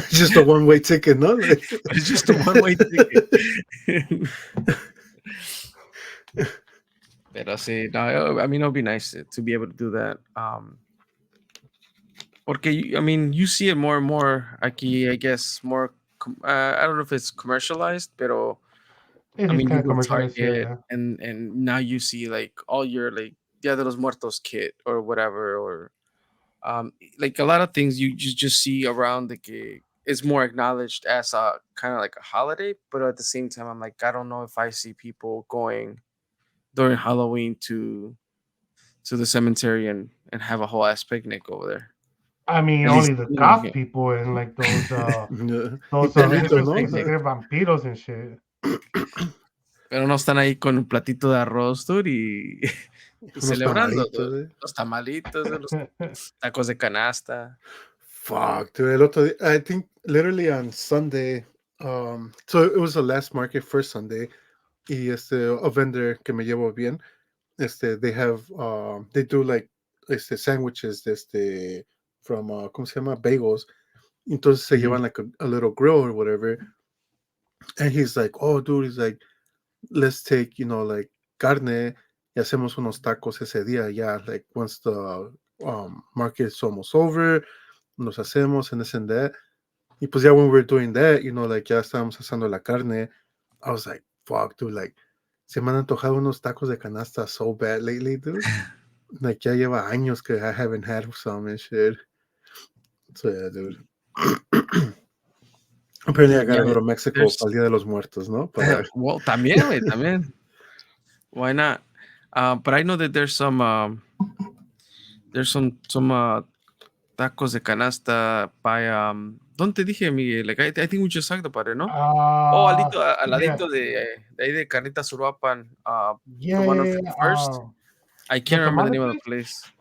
Just a one-way ticket, no? Like, but it's just a one-way ticket. Pero sí, no, I mean, it'll be nice to be able to do that. Porque, I mean, you see it more and more aquí, I guess, more, I don't know if it's commercialized, pero, it I is mean, kind you of go to commercialized. Yeah, Target yeah. and now you see like all your like Dia de los Muertos kit or whatever, or like a lot of things you just see around the gig is more acknowledged as a kind of like a holiday, but at the same time I'm like, I don't know if I see people going during Halloween to the cemetery and have a whole ass picnic over there. I mean, At least only the you know, goth yeah. people and like yeah. Y those perritos, gente no? que se creen vampiros and shit. Pero no están ahí con un platito de arroz, dude, y, y Unos celebrando, tamalitos, dude. eh. Los tamalitos, dude, los tacos de canasta. Fuck, dude. El otro día, I think literally on Sunday, so it was the last market first Sunday, y a vendor que me llevo bien, they have, they do like, sandwiches, from, ¿cómo se llama? Bagels. Entonces se Mhm. llevan like a little grill or whatever. And he's like, oh, dude, he's like, let's take, like carne y hacemos unos tacos ese día. Yeah, like once the market is almost over, nos hacemos and this and that. Y pues ya when we were doing that, like ya estábamos asando la carne, I was like, fuck, dude, like, se me han antojado unos tacos de canasta so bad lately, dude. Like, ya lleva años que I haven't had some and shit. So, yeah, dude. Apparently, I gotta go Yeah, to Mexico there's para el Día de los Muertos, ¿no? Para... well, también, güey, también. Why not? But I know that there's some tacos de canasta by ¿dónde te dije, Miguel? Like I think we just talked about it, ¿no? Oh, al Yeah, ladito de ahí de Carnitas Uruapan, yeah, from yeah, yeah. 151st. I The can't remember the tamale name of the place. place.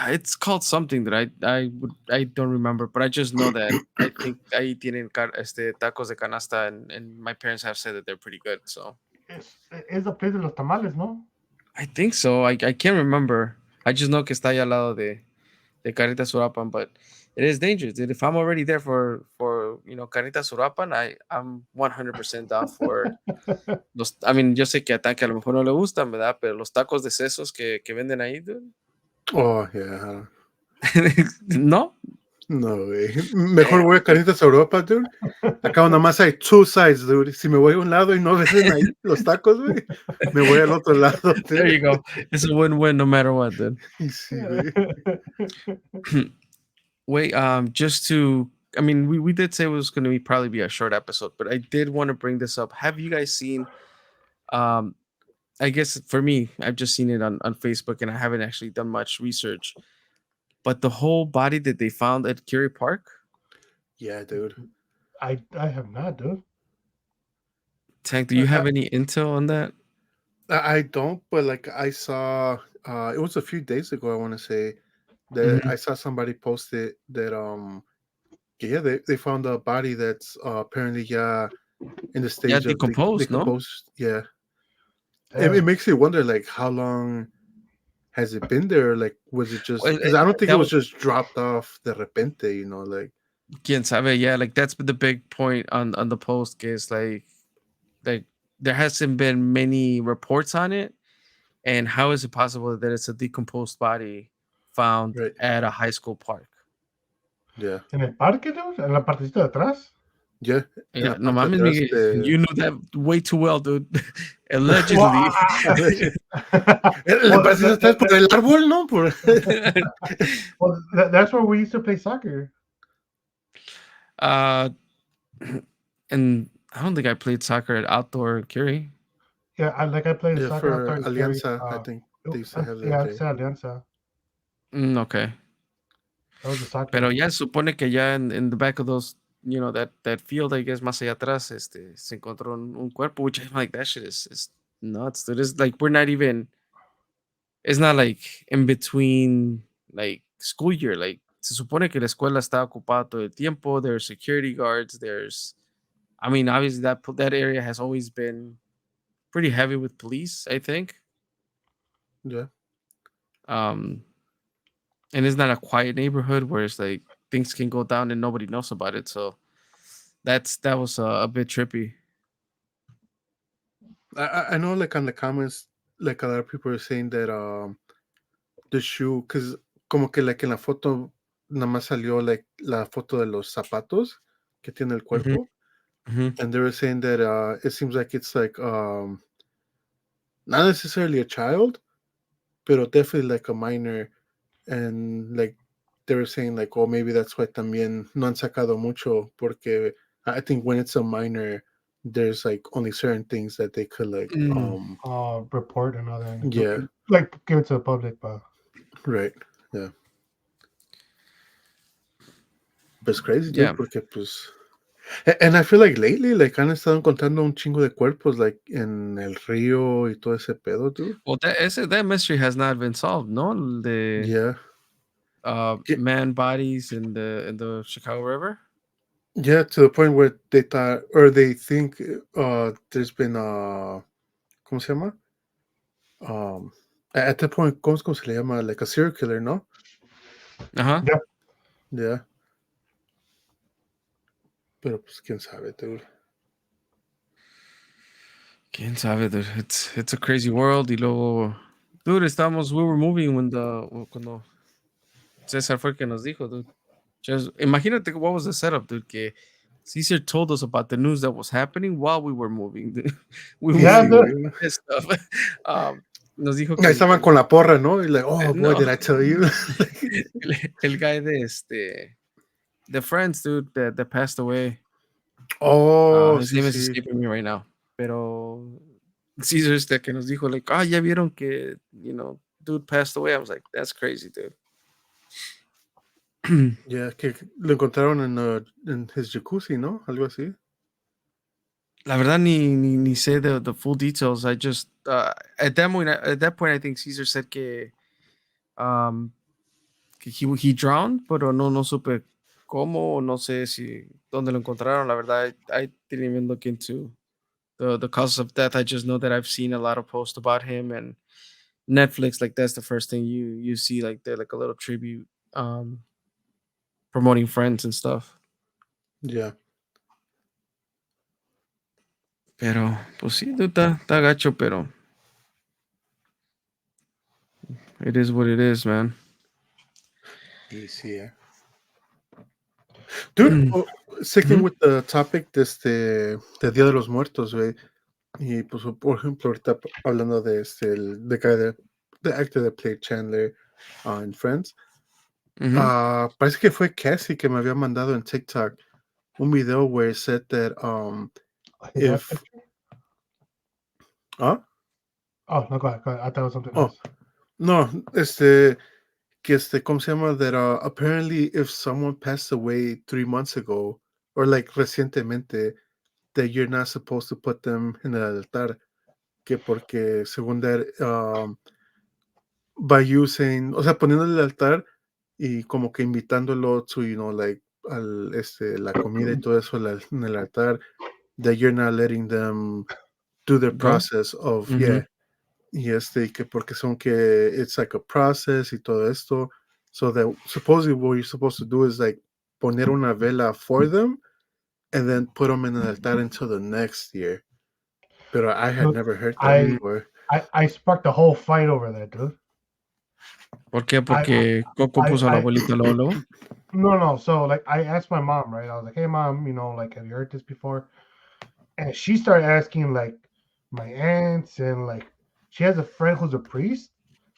It's called something that I don't remember, but I just know that I think ahí tienen tacos de canasta, and my parents have said that they're pretty good. So Es the place de los tamales, ¿no? I think so. I can't remember. I just know que está ahí al lado de Carnitas Surapan, but it is dangerous, dude. If I'm already there for Carnitas Surapan, I'm 100% down for los. I mean, yo sé que a Tanque a lo mejor no le gustan, ¿verdad? Pero los tacos de sesos que venden ahí, dude. Oh, yeah. No, No, güey. Mejor voy a damn. Carnitas Europa, dude. Acá nada más hay two sides, dude. Si me voy a un lado y no venden ahí los tacos, güey, me voy al otro lado, There dude. you go. It's a win-win no matter what, dude. Y sí, güey. Wait, just to, I mean, we did say it was going to be probably be a short episode, but I did want to bring this up. Have you guys seen? Um, I guess for me, I've just seen it on Facebook, and I haven't actually done much research. But the whole body that they found at Curie Park, Yeah, dude. I have not, dude. Tank, do you have any intel on that? I don't, but like I saw, it was a few days ago, I want to say, that Mhm. I saw somebody post it that yeah, they found a body that's apparently in the Yeah, stage of decomposed, no? decomposed. Yeah, it Damn. makes you wonder like how long has it been there? Like, was it just Well, because I don't think it that was was just dropped off de repente, like quién sabe. Yeah, like that's the big point on the post is like there hasn't been many reports on it, and how is it possible that it's a decomposed body found right? at a high school park? Yeah, ¿En el parque, dude? ¿En la partecita de atrás? yeah. En Yeah, la no parte de mames, atrás Miguel. de You knew that way too well, dude. Well, Allegedly. la well, parte de atrás por el árbol, ¿no? Por that's where we used to play soccer. uh, and I don't think I played soccer at outdoor Curie. Yeah, I played yeah, soccer out for there in Cary. Alianza, I think they used to have that Yeah, there. it's Alianza. Okay. That was the Pero soccer. ya se supone que ya in the back of those, that field, I guess, más allá atrás, se encontró un cuerpo, which I'm like, that shit is nuts. It is like, we're not even, it's not like in between, like, school year. Like, se supone que la escuela está ocupada todo el tiempo. There's security guards. I mean, obviously, that area has always been pretty heavy with police, I think. Yeah, Um, and it's not a quiet neighborhood where it's like things can go down and nobody knows about it. So that was a bit trippy. I know. Like on the comments, like a lot of people are saying that the shoe, because como que like en la foto nada más salió like la foto de los zapatos que tiene el Hmm. cuerpo, Hmm. and they were saying that it seems like it's like not necessarily a child, but definitely like a minor, and like they were saying like, oh, maybe that's why también no han sacado mucho porque I think when it's a minor, there's like only certain things that they could like Mm. Report and all that. yeah, Like give it to the public, but right, yeah. Pues crazy, dude, Yeah. porque pues and I feel like lately like han estado encontrando un chingo de cuerpos like en el río y todo ese pedo, dude. Well, that mystery has not been solved. No, the Yeah. man bodies in the Chicago River. Yeah, to the point where they thought or they think there's been ¿cómo se llama? Um at that point, ¿cómo se le llama? Like a serial killer, ¿no? Uh huh. yeah. Yeah. Pero pues quién sabe, dude. Quién sabe, dude. It's a crazy world. Y luego, dude, we were moving cuando César fue el que nos dijo, dude. Just imagínate what was the setup, dude. Que Caesar told us about the news that was happening while we were moving. Dude. We were Yeah, Sí, the, güey. this stuff. Nos dijo Ahí que estaban con la porra, ¿no? Y like, oh boy, no, did I tell you? el guy the friends, dude, that passed away. Oh, His sí, name is sí. escaping me right now. Pero Caesar que nos dijo, like, ya vieron que, dude passed away. I was like, that's crazy, dude. Yeah, que lo encontraron en his jacuzzi, ¿no? Algo así. La verdad, ni sé the full details. I just, at that point, I think Caesar said um, que he drowned, pero no supe cómo, o no sé si, dónde lo encontraron. La verdad, I didn't even look into the causes of death. I just know that I've seen a lot of posts about him, and Netflix, like that's the first thing you see, like they're like a little tribute, promoting Friends and stuff. Yeah. Pero, pues sí, dude, está gacho, pero it is what it is, man. Easy, yeah. Dude, sticking Mhm. with the topic de Dia de los Muertos, güey. Y pues, por ejemplo, ahorita hablando de the guy the actor that played Chandler in Friends. Mhm. Parece que fue Cassie que me había mandado en TikTok un video where it said that his ass if picture. huh? Oh no, go ahead, go ahead. I thought it was something Oh, else. no, que ¿cómo se llama? That apparently if someone passed away 3 months ago or like recientemente, that you're not supposed to put them in el altar, que porque según that by using, o sea, poniéndole el altar y como que invitándolo to, like la comida y todo eso en el altar, that you're not letting them do their Go. process of, Mm-hmm. yeah, y que porque son que it's like a process y todo esto, so that supposedly what you're supposed to do is like poner una vela for them and then put them in the altar until the next year. But I had Dude, never heard that I before. I sparked a whole fight over that, dude. ¿Por qué? I Porque Coco puso a la I abuelita luego, luego. no. So like I asked my mom, right? I was like, hey mom, like have you heard this before? And she started asking like my aunts and like she has a friend who's a priest.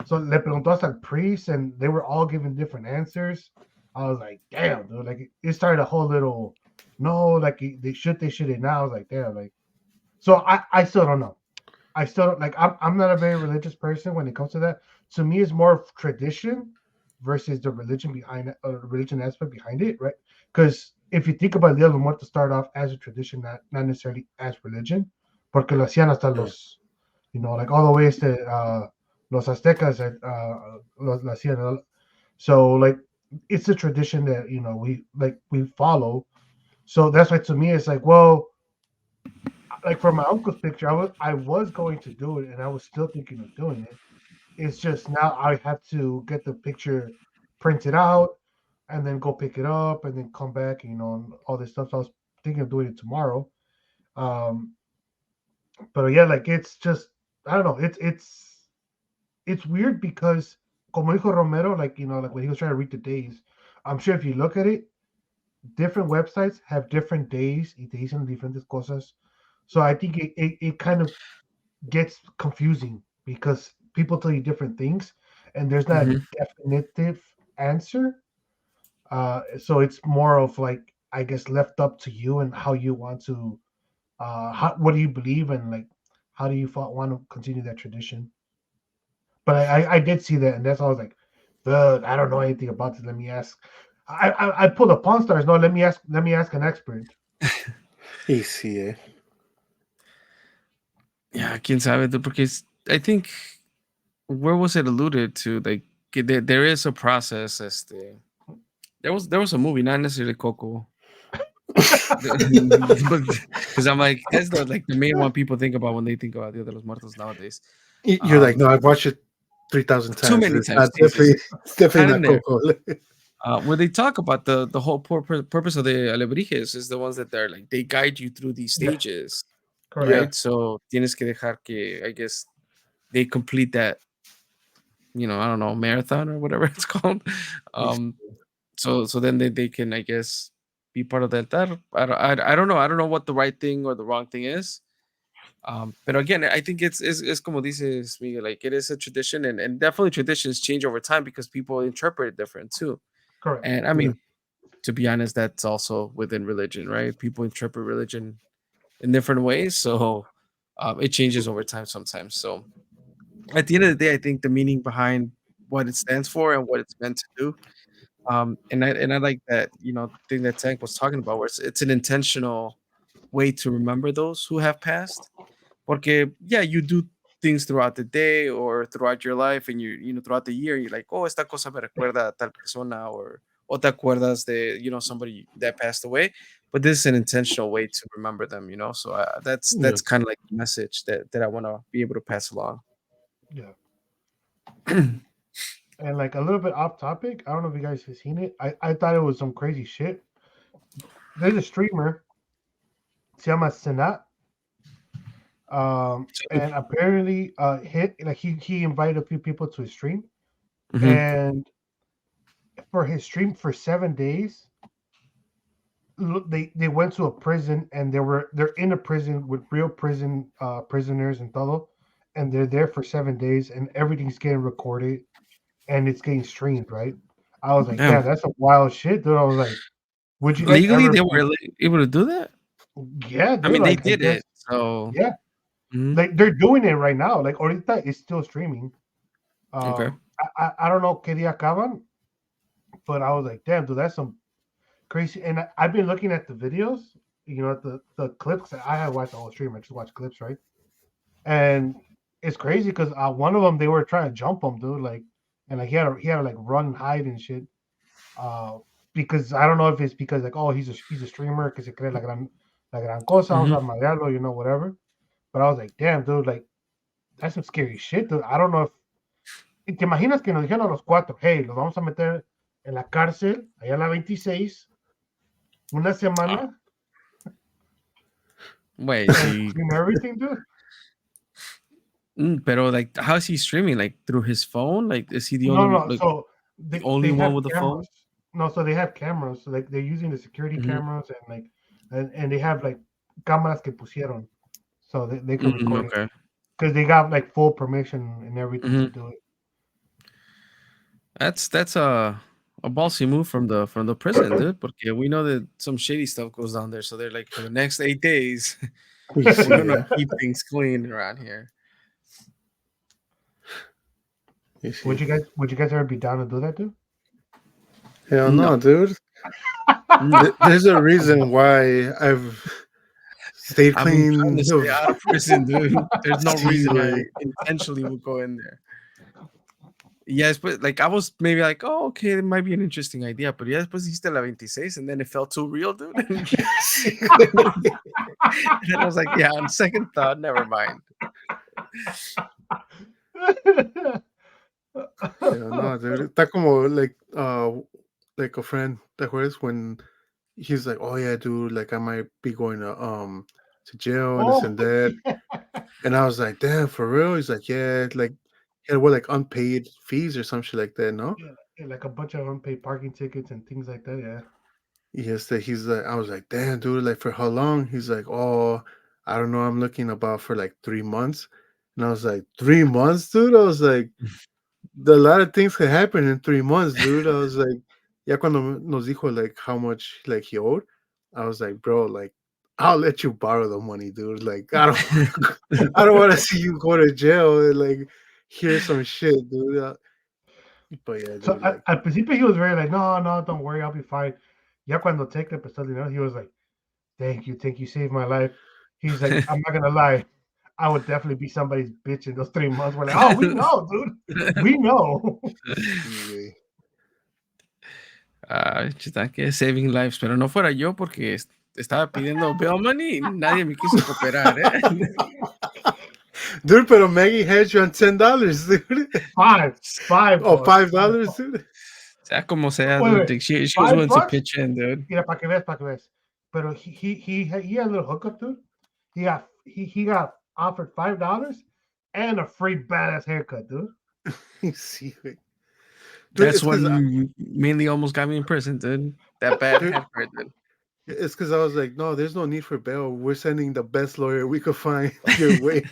So le preguntó hasta al priest and they were all giving different answers. I was like, damn, dude, like it started a whole little no, like they should it now. I was like, damn, like so I still don't know. I still don't like I'm not a very religious person when it comes to that. To me, it's more of tradition versus the religion behind it, or the religion aspect behind it, right? Because if you think about Dia de los Muertos start off as a tradition, not necessarily as religion, porque lo hacían hasta Yeah. los, like all the way to los Aztecas, lo hacían. So like it's a tradition that we follow. So that's why to me it's like, well, like for my uncle's picture, I was going to do it, and I was still thinking of doing it. It's just now I have to get the picture printed out, and then go pick it up, and then come back, and all this stuff. So I was thinking of doing it tomorrow. Um, but yeah, like it's just I don't know. It's weird because como dijo Romero, like like when he was trying to read the days, I'm sure if you look at it, different websites have different days y te dicen diferentes cosas. So I think it kind of gets confusing because people tell you different things and there's not a Mm-hmm. definitive answer. So it's more of like I guess left up to you and how you want to what do you believe and like how do you want to continue that tradition. But I did see that and that's why I was like, I don't know anything about this. Let me ask. I pulled a Pawn Stars. No, let me ask an expert. Easy, eh? Yeah, quién sabe, dude, porque I think where was it alluded to? Like there is a process. There was a movie, not necessarily Coco, because I'm like that's the main one people think about when they think about Dia de los Muertos nowadays. You're like, Um, no, I've watched it 3,000 too times. many It's times. not Jesus, it's definitely not in not there. Coco. Where they talk about the whole purpose of the alebrijes is the ones that they're like they guide you through these Yeah, stages, correct. Yeah. right? So tienes que dejar que I guess they complete that, I don't know, marathon or whatever it's called. Easy. Um, so then they can I guess be part of the altar. I don't know what the right thing or the wrong thing is. But again, I think it's como dices Miguel, like it is a tradition, and definitely traditions change over time because people interpret it different too. Correct. And I Yeah. mean, to be honest, that's also within religion, right? People interpret religion in different ways, so it changes over time sometimes. So at the end of the day, I think the meaning behind what it stands for and what it's meant to do, and I like that thing that Tank was talking about, where it's an intentional way to remember those who have passed. Porque yeah, you do things throughout the day or throughout your life, and throughout the year, you're like, oh, esta cosa me recuerda a tal persona, or te acuerdas de somebody that passed away. But this is an intentional way to remember them, So that's Yeah. that's kind of like the message that I want to be able to pass along. Yeah. And like a little bit off topic, I don't know if you guys have seen it. I thought it was some crazy shit. There's a streamer, se llama Senat, So, and apparently, hit like he invited a few people to his stream, mhm. and for his stream for 7 days, they went to a prison and they're in a prison with real prisoners and todo, and they're there for 7 days and everything's getting recorded and it's getting streamed, right? I was like, Damn. damn, that's a wild shit, dude. I was like, would you guys Legally, ever they be? were able to do that. Yeah, I dude. mean, they Like, I did guess, it. So, yeah, mhm. like they're doing it right now. Like, ahorita is still streaming. Okay. I don't know qué día acaban, but I was like, damn, dude, that's some crazy. And I've been looking at the videos, at the clips. I had watched the whole stream. I just watched clips, right? And it's crazy because one of them they were trying to jump him, dude. Like, and like he had to like run, hide, and shit. Uh, because I don't know if it's because like, oh, he's a streamer que se cree la gran cosa, vamos a Mhm. madrearlo, whatever. But I was like, damn, dude, like that's some scary shit, dude. I don't know if te imaginas que nos dijeron a los cuatro, hey, los vamos a meter en la cárcel allá en la 26 una Ah, semana wait, and see, stream everything, dude. pero like, how is he streaming? Like through his phone? Like, is he the No, only no. like So the they only one have with a phone? cameras. No, so they have cameras. So like they're using the security Mhm. cameras and like and they have like cámaras que pusieron so they can record it Okay. because they got like full permission and everything to Mhm. do it. That's a ballsy move from the prison, dude. Porque we know that some shady stuff goes down there. So they're like, for the next 8 days, We we're see gonna it. keep things clean around here. You see. Would you guys ever be down to do that, dude? Hell no, No, dude. no. There's a reason why I've stayed I've been trying to clean stay of. out of prison, dude. There's no See, reason I way. intentionally would go in there. Yes, but like I was maybe like, oh, okay, it might be an interesting idea. But yeah, después dijiste la 26, and then it felt too real, dude. And See, way. then I was like, yeah, on second thought, never mind. Hell no, dude. Está como like a friend. ¿Te acuerdas when he's like, oh yeah, dude, like I might be going to jail and this Oh, and that. yeah. And I was like, damn, for real? He's like, yeah, like he had what like unpaid fees or some shit like that, no? Yeah, like a bunch of unpaid parking tickets and things like that. Yeah. Yes, that he's like, I was like, damn, dude, like for how long? He's like, oh, I don't know, I'm looking about for like 3 months. And I was like, 3 months, dude? I was like, a lot of things could happen in 3 months, dude. I was like, ya cuando nos dijo like how much like he owed, I was like, bro, like I'll let you borrow the money, dude. Like I don't want to see you go to jail and like hear some shit, dude. But yeah, So dude, like al principio he was very like, no, no, don't worry, I'll be fine. Ya cuando Tech le prestó el dinero, he was like, thank you, saved my life. He's like, I'm not gonna lie, I would definitely be somebody's bitch in those 3 months. We're like, oh, we know, dude, we know. sí, güey. Chita, que saving lives, pero no fuera yo porque estaba pidiendo bail money y nadie me quiso cooperar, ¿eh? Dude, pero Maggie had you on $10, dude. Five Oh, bucks. $5, dude. Sea como sea, Wait, dude. wait, She was $5 willing to pitch in, dude. Mira, para que veas. Pero he had a little hookup, dude. He got offered $5 and a free badass haircut, dude. Sí, güey. Dude, That's it's what because mainly almost got me in prison, dude. That bad dude, haircut, dude. it's because I was like, no, there's no need for bail. We're sending the best lawyer we could find your way.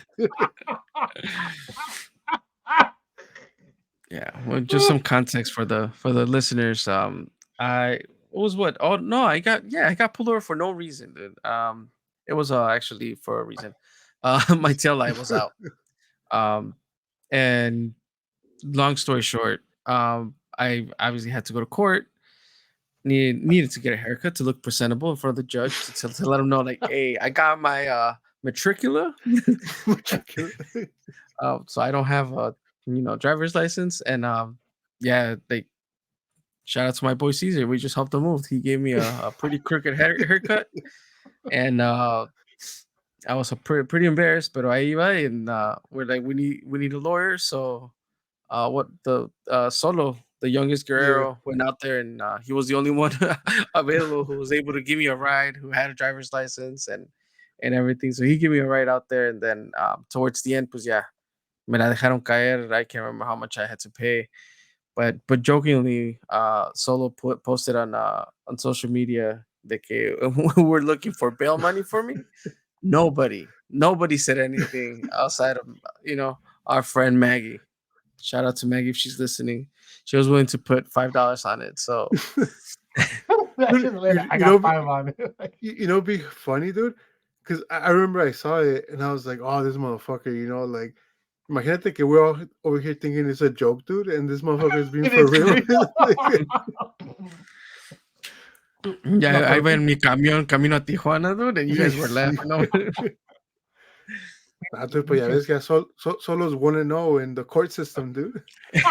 Yeah, well, just some context for the listeners. I was what? Oh no, I got pulled over for no reason, dude. It was actually for a reason. My tail light was out. Um, and long story short, I obviously had to go to court. Needed to get a haircut to look presentable in front of the judge to let him know, like, hey, I got my matricula. So I don't have a driver's license, and yeah, like shout out to my boy Caesar. We just helped him move. He gave me a pretty crooked haircut, and I was pretty embarrassed. But I iba, and we're like, we need a lawyer. So what the Solo, the youngest Yeah. Guerrero, went out there, and he was the only one available who was able to give me a ride, who had a driver's license and everything. So he gave me a ride out there, and then towards the end, pues yeah, me la dejaron caer. I can't remember how much I had to pay, but jokingly, Solo posted on social media that we're looking for bail money for me. Nobody said anything outside of our friend Maggie. Shout out to Maggie if she's listening. She was willing to put $5 on it. So I got 5 on it. It'd be funny, dude. Because I remember I saw it and I was like, oh, this motherfucker, like, imagínate que we're all over here thinking it's a joke, dude, and this motherfucker is being It for is real. yeah, No, I pero went in mi camino a Tijuana, dude, and you guys were laughing. Dude, but yeah, this guy Solo's 1-0 in the court system, dude.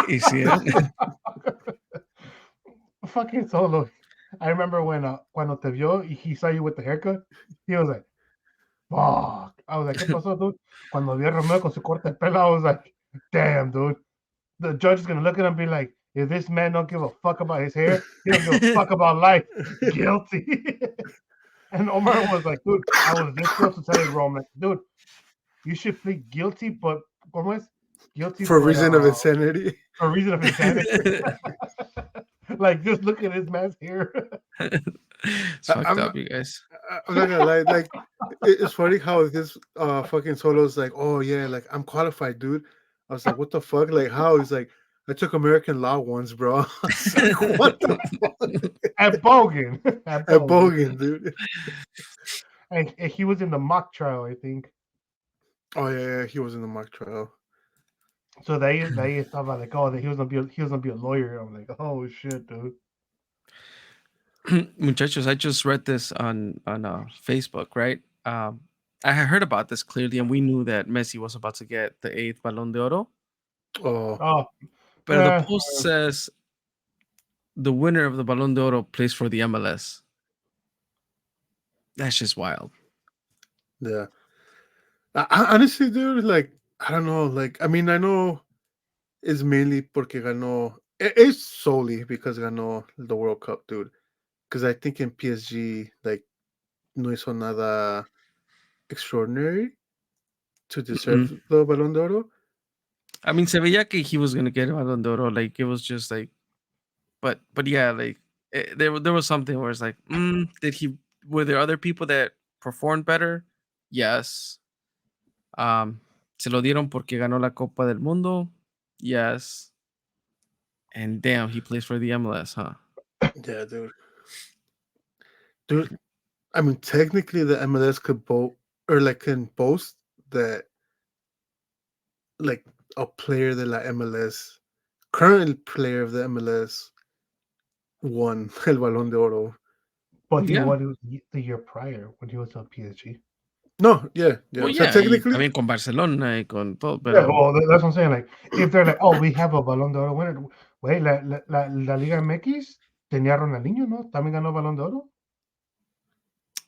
You see it? fucking Solo. I remember when cuando te vio, he saw you with the haircut. He was like, "Fuck!" I was like, "¿Qué pasó, dude?" Cuando vi a Romeo con su corte de pelo, I was like, "Damn, dude." The judge is gonna look at him and be like, "If this man don't give a fuck about his hair, he don't give a fuck about life. Guilty." And Omar was like, "Dude, I was this close to telling Roman, dude, you should plead guilty, but ¿cómo es? Guilty, For a but reason of insanity. for a reason of insanity." Like, just look at this man's hair. It's I, fucked I'm up, you guys. I'm not gonna lie. Like, it's funny how this fucking solo's like, oh yeah, like I'm qualified, dude. I was like, what the fuck? Like, how? He's like, I took American law once, bro. I was like, what the fuck? At Bogan. At At Bogan. Bogan, dude. And he was in the mock trial, I think. Oh yeah, he was in the mock trial. So they estaba like, oh, that he was gonna be a lawyer. I'm like, oh shit, dude. Muchachos, I just read this on Facebook, right? I had heard about this clearly, and we knew that Messi was about to get the 8th Balón de Oro. Oh, Oh, But the post says the winner of the Balón de Oro plays for the MLS. That's just wild. yeah. Honestly, dude, like I don't know. Like I mean, I know it's mainly porque ganó. It's solely because ganó the World Cup, dude. Because I think in PSG, like no hizo nada extraordinary to deserve the Balón de Oro. I mean, se veía que he was gonna get a Balón de Oro. Like it was just like, but yeah, like there was something where it's like, were there other people that performed better? Yes. Se lo dieron porque ganó la Copa del Mundo. Yes. And damn, he plays for the MLS, huh? Yeah, dude. Dude, I mean, technically, the MLS could boast or like can boast that like a player de la MLS, current player of the MLS, won el Balón de Oro. but he Yeah. won the year prior when he was at PSG. No, yeah. Well, O sea, yeah, technically, también con Barcelona y con todo, Yeah, pero well, that's what I'm saying. Like, if they're like, oh, we have a Balón de Oro winner. Wait, la Liga MX tenía Ronaldinho, ¿no? También ganó Balón de Oro.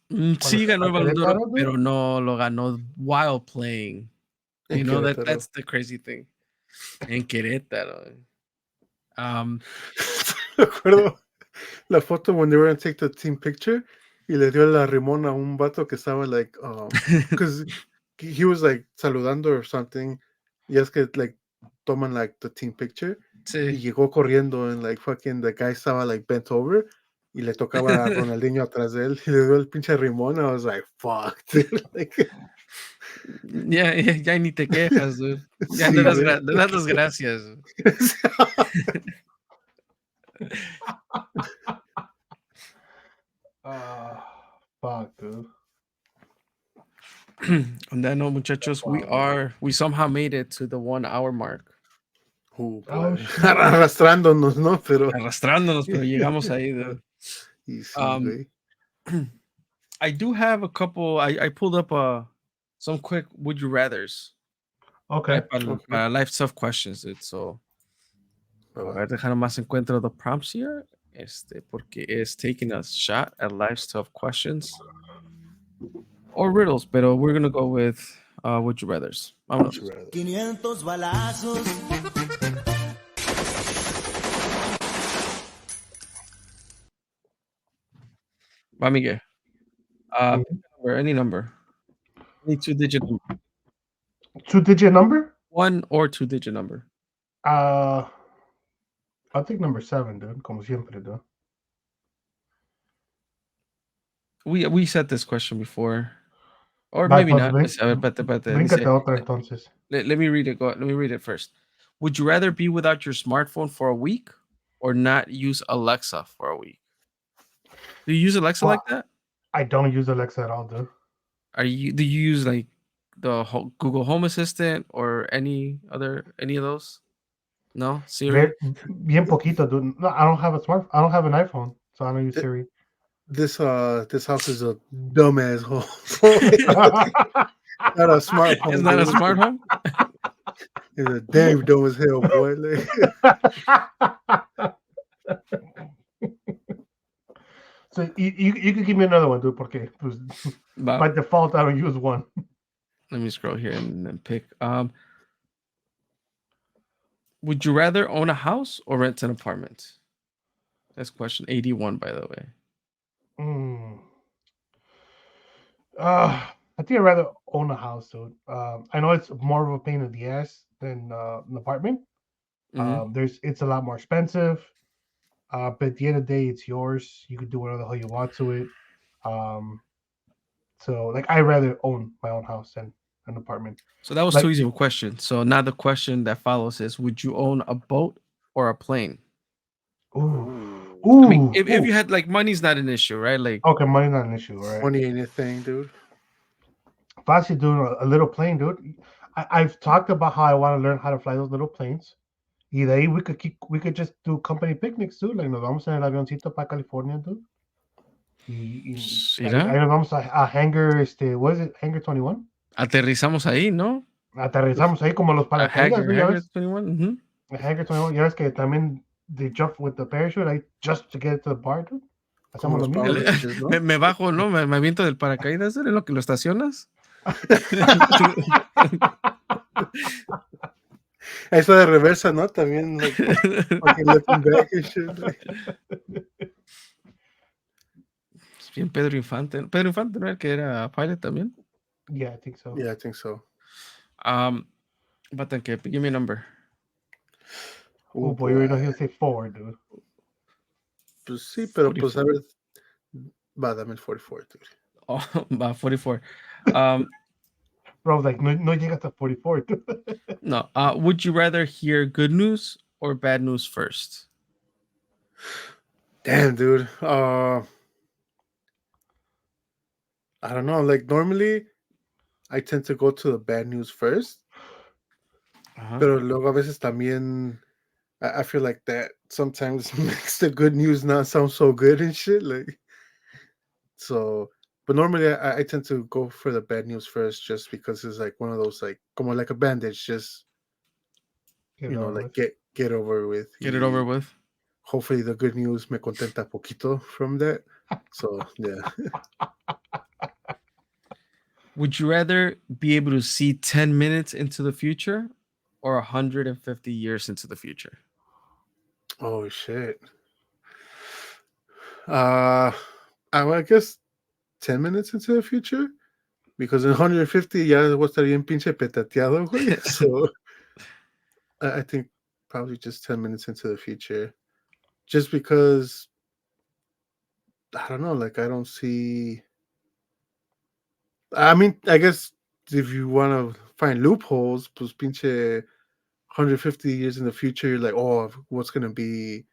Cuando sí se ganó fue el a Balón de Oro, Querétaro, dude. pero no lo ganó while playing. en You know Querétaro. that's the crazy thing. En Querétaro. Me acuerdo la foto when they were gonna take the team picture y le dio la rimón a un vato que estaba like, because he was like saludando or something. Y es que like toman like the team picture y sí. llegó corriendo and like fucking the guy estaba like bent over y le tocaba a Ronaldinho atrás de él y le dio el pinche rimón. I was like, fuck, dude. Like, Ya ni te quejas, dude. Ya sí, le das, güey. le das las gracias. Fuck, dude. On that note, muchachos, we somehow made it to the 1 hour mark. Oh, shit. Arrastrándonos, ¿no? Pero Arrastrándonos, pero llegamos ahí, dude. y sí, güey. I do have a couple. I pulled up some quick would you rather's. Okay. Para life tough questions, dude. So a ver, déjame más encuentro the prompts here. Porque it's taking a shot at life's tough questions or riddles, pero we're gonna go with would you rather's. Vámonos. 500 balazos. Va, Miguel. Any number. Any two-digit number. Two-digit number? 1 or 2-digit number. I'll take number 7, dude. Como siempre, dude. We said this question before. Or Va, maybe pues, not. Bríncate otra entonces. Let me read it. Let me read it first. Would you rather be without your smartphone for a week or not use Alexa for a week? Do you use Alexa like that? I don't use Alexa at all, dude. Do you use like the Google Home Assistant or any of those? No, Siri. Bien poquito, dude. No, I don't have I don't have an iPhone, so I don't use Siri. This house is a dumbass home. Not a smart home. It's not a smart home. It's a damn dumb as hell, boy. So you could give me another one, dude, porque pues, by Va. default I don't use one. Let me scroll here and then pick. Would you rather own a house or rent an apartment? That's question 81, by the way. Mm. I think I'd rather own a house, dude. I know it's more of a pain in the ass than an apartment. Mhm. It's a lot more expensive. But at the end of the day, it's yours. You can do whatever the hell you want to it. Um, so like I'd rather own my own house than an apartment. So that was too Like, easy of a question. So now the question that follows is: would you own a boat or a plane? ooh, Ooh, I mean, if ooh. you had like money's not an issue, right? Like, Okay, money's not an issue, right? money ain't a thing, dude. If I should do a little plane, dude. I've talked about how I want to learn how to fly those little planes. Y de ahí we could just do company picnics, dude. Like nos vamos en el avioncito para California, dude. Y ahí ¿será? nos vamos a Hangar, what is it? Hangar 21. Aterrizamos ahí, ¿no? Aterrizamos ahí como los A paracaídas, Hager, ¿no? Ya Hager ves. 21. Mhm. Hangar 21, ya ves que también they jump with the parachute ahí just to get to the bar, dude. Como Hacemos lo los mismo, Power dude. Rangers, ¿no? Me bajo, ¿no? Me aviento del paracaídas en lo que lo estacionas. Eso de reversa, ¿no? También, like, fucking looking back and shit. Like. Es bien Pedro Infante. Pedro Infante, ¿no? El que era pilot también. Yeah, I think so. Yeah, I think so. But then, give me a number. Oh boy, you already know he'll say 4, dude. Pues sí, pero pues 44. a ver. Va, dame el 44, dude. Oh, 44. Bro, like, no llega hasta 44, dude. No. Would you rather hear good news or bad news first? Damn, dude. I don't know. Like, normally, I tend to go to the bad news first. Uh-huh. Pero luego a veces también, I feel like that sometimes makes the good news not sound so good and shit. Like, so, but normally I tend to go for the bad news first just because it's like one of those, like, como like a bandage, just, Get it over like with. get over with. Get it over with. Hopefully the good news me contenta poquito from that. So, yeah. Would you rather be able to see 10 minutes into the future or 150 years into the future? Oh, shit. I guess 10 minutes into the future. Because in 150 ya voy a estar bien pinche petateado, güey. So I think probably just 10 minutes into the future. Just because I don't know, like I don't see. I mean, I guess if you want to find loopholes, pues pinche 150 years in the future, you're like, oh, what's gonna be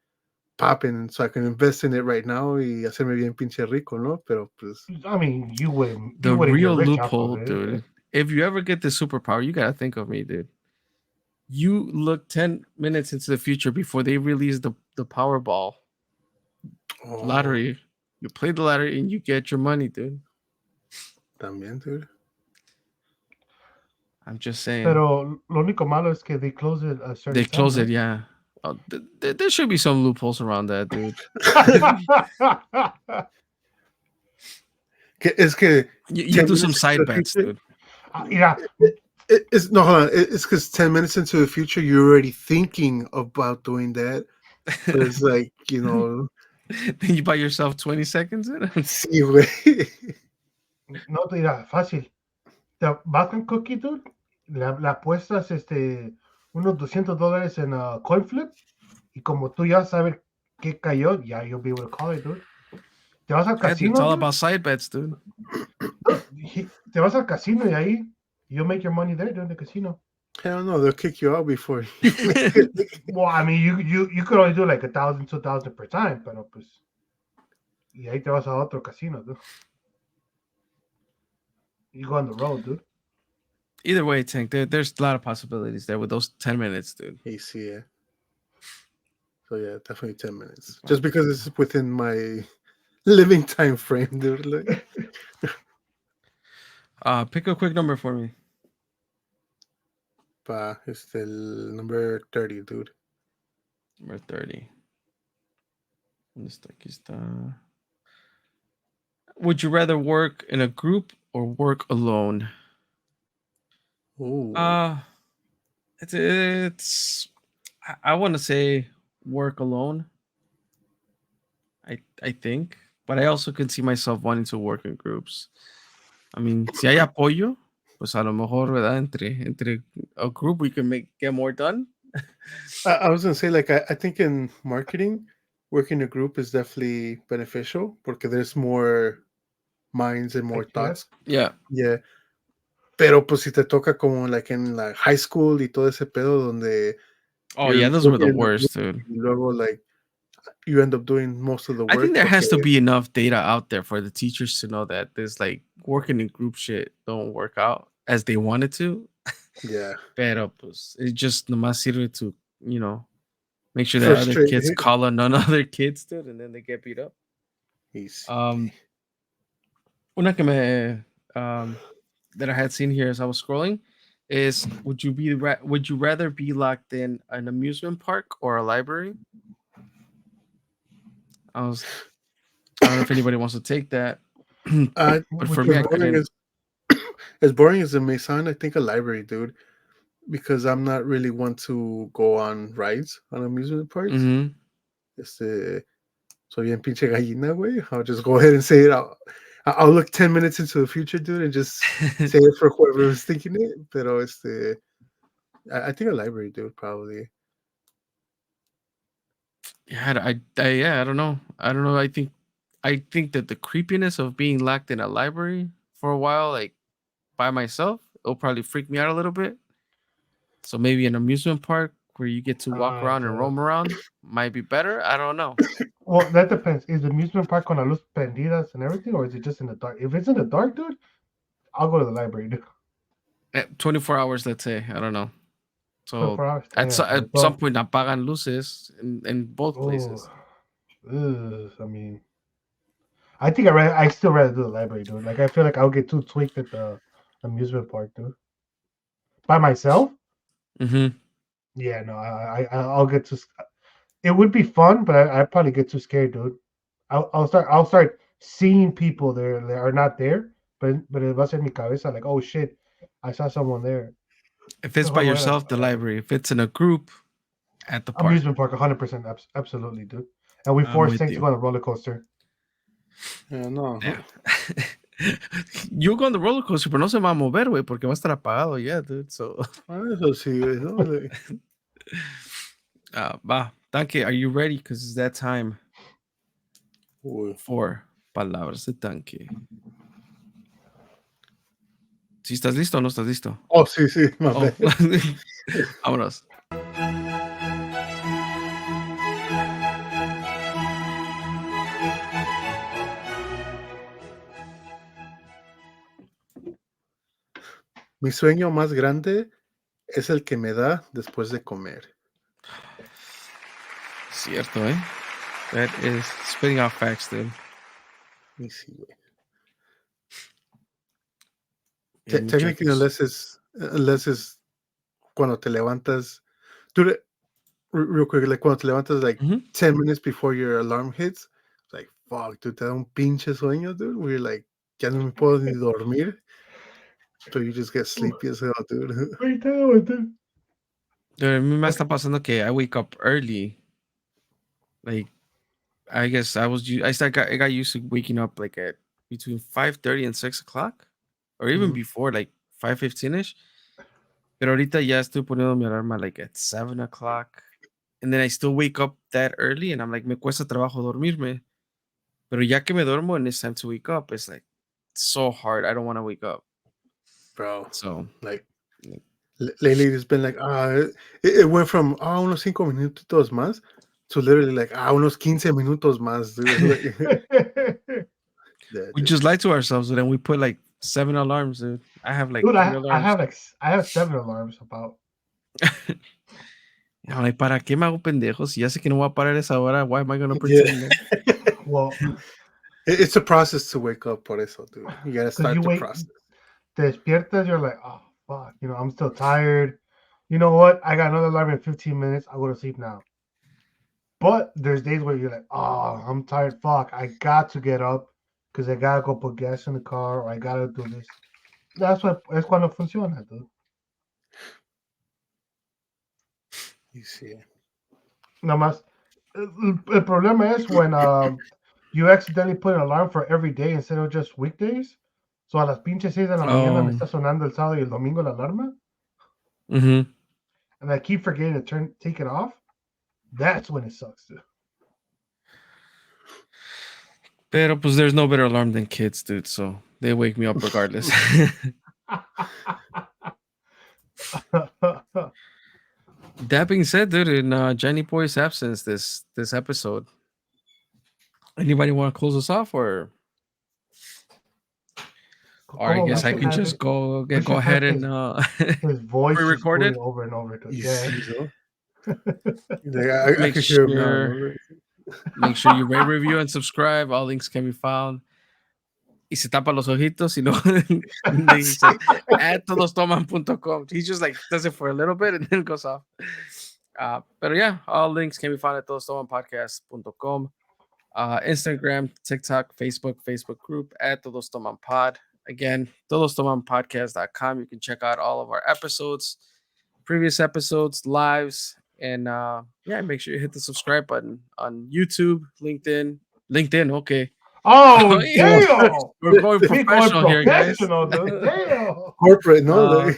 popping, so I can invest in it right now y hacerme bien pinche rico, ¿no? Pero pues, I mean, you wouldn't The get real rich off of loophole, it. dude. If you ever get this superpower, you gotta think of me, dude. You look 10 minutes into the future before they release the Powerball oh, lottery. You play the lottery and you get your money, dude. también, dude. I'm just saying. Pero lo único malo es que they close it a certain They close time, it, yeah. Oh, there should be some loopholes around that, dude. right? Es que You 10 do some minutes into side the bets, future, dude. Mira, it's no, hold on. It's because 10 minutes into the future, you're already thinking about doing that. So it's like, Then you buy yourself 20 seconds in. sí, güey. no, mira, fácil. Te vas con Cookie, dude, le apuestas unos $200 en coin flip, y como tú ya sabes qué cayó, ya you'll be able to call it, dude. Te vas al It's casino, all dude. about side bets, dude. Te vas al casino y ahí you'll make your money there, dude, in the casino. Hell no, they'll kick you out before you make it. Well, I mean, you could only do like 1,000, 2,000 per time, pero pues, y ahí te vas a otro casino, dude. You go on the road, dude. Either way, Tank, there's a lot of possibilities there with those 10 minutes, dude. Easy, yeah. So yeah, definitely 10 minutes. Just because it's within my living time frame, dude. Like, Pick a quick number for me. it's the number 30, dude. Number 30. ¿Dónde está? Aquí está. Would you rather work in a group or work alone? Oh, Uh it's I want to say work alone. I think, but I also can see myself wanting to work in groups. I mean, si hay apoyo, pues a lo mejor, ¿verdad? Entre a group we can get more done. I was gonna say, like, I think in marketing, working a group is definitely beneficial porque there's more minds and more Ideas. thoughts. Yeah. Yeah. Pero pues si te toca como like en la high school y todo ese pedo donde Oh yeah, you're those were the working in the group worst, dude. y luego like you end up doing most of the I think work there porque has to be enough data out there for the teachers to know that there's like working in group shit don't work out as they wanted to. yeah, Pero pues it just nomás sirve to, you know, make sure that other frustrate kids call on other kids, dude, and then they get beat up. easy. Um, una que me that I had seen here as I was scrolling is would you rather be locked in an amusement park or a library? I was I don't know if anybody wants to take that, but for Which me, As one? I boring didn't. as as boring as it may sound, I think a library, dude, because I'm not really one to go on rides on amusement parks. Hmm. Este, soy bien pinche gallina, güey. I'll just go ahead and say it. I'll look 10 minutes into the future, dude, and just say it for whoever was thinking it. Pero I think a library, dude, probably. Yeah, yeah, I don't know. I don't know. I think that the creepiness of being locked in a library for a while, like by myself, it'll probably freak me out a little bit. So maybe an amusement park where you get to walk around and The, roam around might be better. I don't know. well, that depends. Is the amusement park con la luz prendidas and everything, or is it just in the dark? If it's in the dark, dude, I'll go to the library, dude. 24 hours, let's say. I don't know. So 24 hours. at Damn. some So, point, apagan luces in both oh, places. I mean, I think I still rather do the library, dude. Like, I feel like I'll get too tweaked at the amusement park, dude. By myself? Hmm. Yeah, no, I'll get too. It would be fun, but I probably get too scared, dude. I'll start seeing people there that are not there, but it was in mi cabeza like, oh shit, I saw someone there. If it's by Mejor me voy yourself, a the la library. library. If it's in a group, at the park. Amusement park, 100%, absolutely, dude. And we I'm forced with Tank to you. go on a roller coaster. Yeah, no. Yeah. You go on the roller coaster, pero no se va a mover, güey, porque va a estar apagado ya, dude. So, Eso sí, güey, ¿no? va. Tanque, are you ready? Because it's that time Uy. for palabras de tanque. Si estás listo o no estás listo. Oh, sí, sí, my Oh, bad. vámonos. Mi sueño más grande es el que me da después de comer. Cierto, eh? That is spitting out facts, dude. Y sí, güey. Yeah, Technically, muchachos. unless es cuando te levantas. Dude, real quick, like cuando te levantas like Mhm. 10 minutes before your alarm hits, it's like, fuck, dude, te da un pinche sueño, dude. Where you're like, ya no me puedo ni dormir. So you just get sleepy as hell, dude. Wait, dude. Dude, a mí me está pasando que I wake up early. Like, I guess I got used to waking up like at between 5:30 and 6 o'clock, or even Mhm. before, like 5:15 ish. Pero ahorita ya estoy poniendo mi alarma like at 7 o'clock, and then I still wake up that early, and I'm like, me cuesta trabajo dormirme. Pero ya que me duermo and it's time to wake up, it's like so hard. I don't want to wake up. Bro, So, like, like, lately it's been like, it went from, unos 5 minutitos más to literally like, unos 15 minutos más, dude. Like, yeah, we dude. just lie to ourselves, and then we put like 7 alarms, dude. I have like Dude, three I alarms. have like I have 7 alarms about. I'm like, ¿para qué me hago pendejo? Si ya sé que no voy a parar esa hora, why am I gonna Yeah. pretend, man? Well, It's a process to wake up por eso, dude. You gotta because you start the wait, process. te despiertas, you're like, oh fuck, I'm still tired. You know what? I got another alarm in 15 minutes. I'll go to sleep now. But there's days where you're like, oh, I'm tired. Fuck, I got to get up because I gotta go put gas in the car or I gotta do this. Es cuando funciona, dude. You see. Nada más. El problema es when you accidentally put an alarm for every day instead of just weekdays. So a las pinches 6 de la mañana me está sonando el sábado y el domingo la alarma. Mm-hmm. And I keep forgetting to take it off. That's when it sucks, dude. Pero pues there's no better alarm than kids, dude. So they wake me up regardless. That being said, dude, in Jenny Boy's absence this episode, anybody want to close us off, or I guess I can just go ahead and his voice pre-record it over and over. You Yeah. see, so? I Make can hear him now. sure- No? Make sure you rate, review, and subscribe. All links can be found. Y se tapa los ojitos, y no, he says, at todostoman.com. He just like does it for a little bit and then goes off. But yeah, all links can be found at todostomanpodcast.com. Instagram, TikTok, Facebook group at todostomanpod. Again, todostomanpodcast.com. You can check out all of our episodes, previous episodes, lives, and make sure you hit the subscribe button on YouTube, LinkedIn. Okay. Oh, damn! We're going professional here, guys. Dude. Damn. Corporate, no?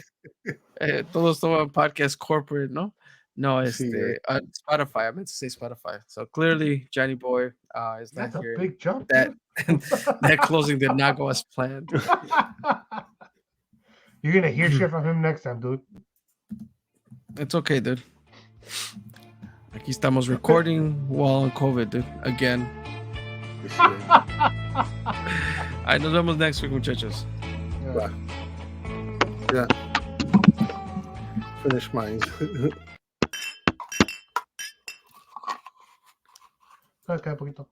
Todos Toman Podcast Corporate, no? No, Sí, Spotify. I meant to say Spotify. So clearly, Johnny Boy is That's not a here. big jump. That dude. that closing did not go as planned. You're gonna hear shit from him next time, dude. It's okay, dude. Aquí estamos recording while on COVID, dude. Again. you see. Ahí nos vemos next week, muchachos. Yeah. Finish mine. Okay, poquito.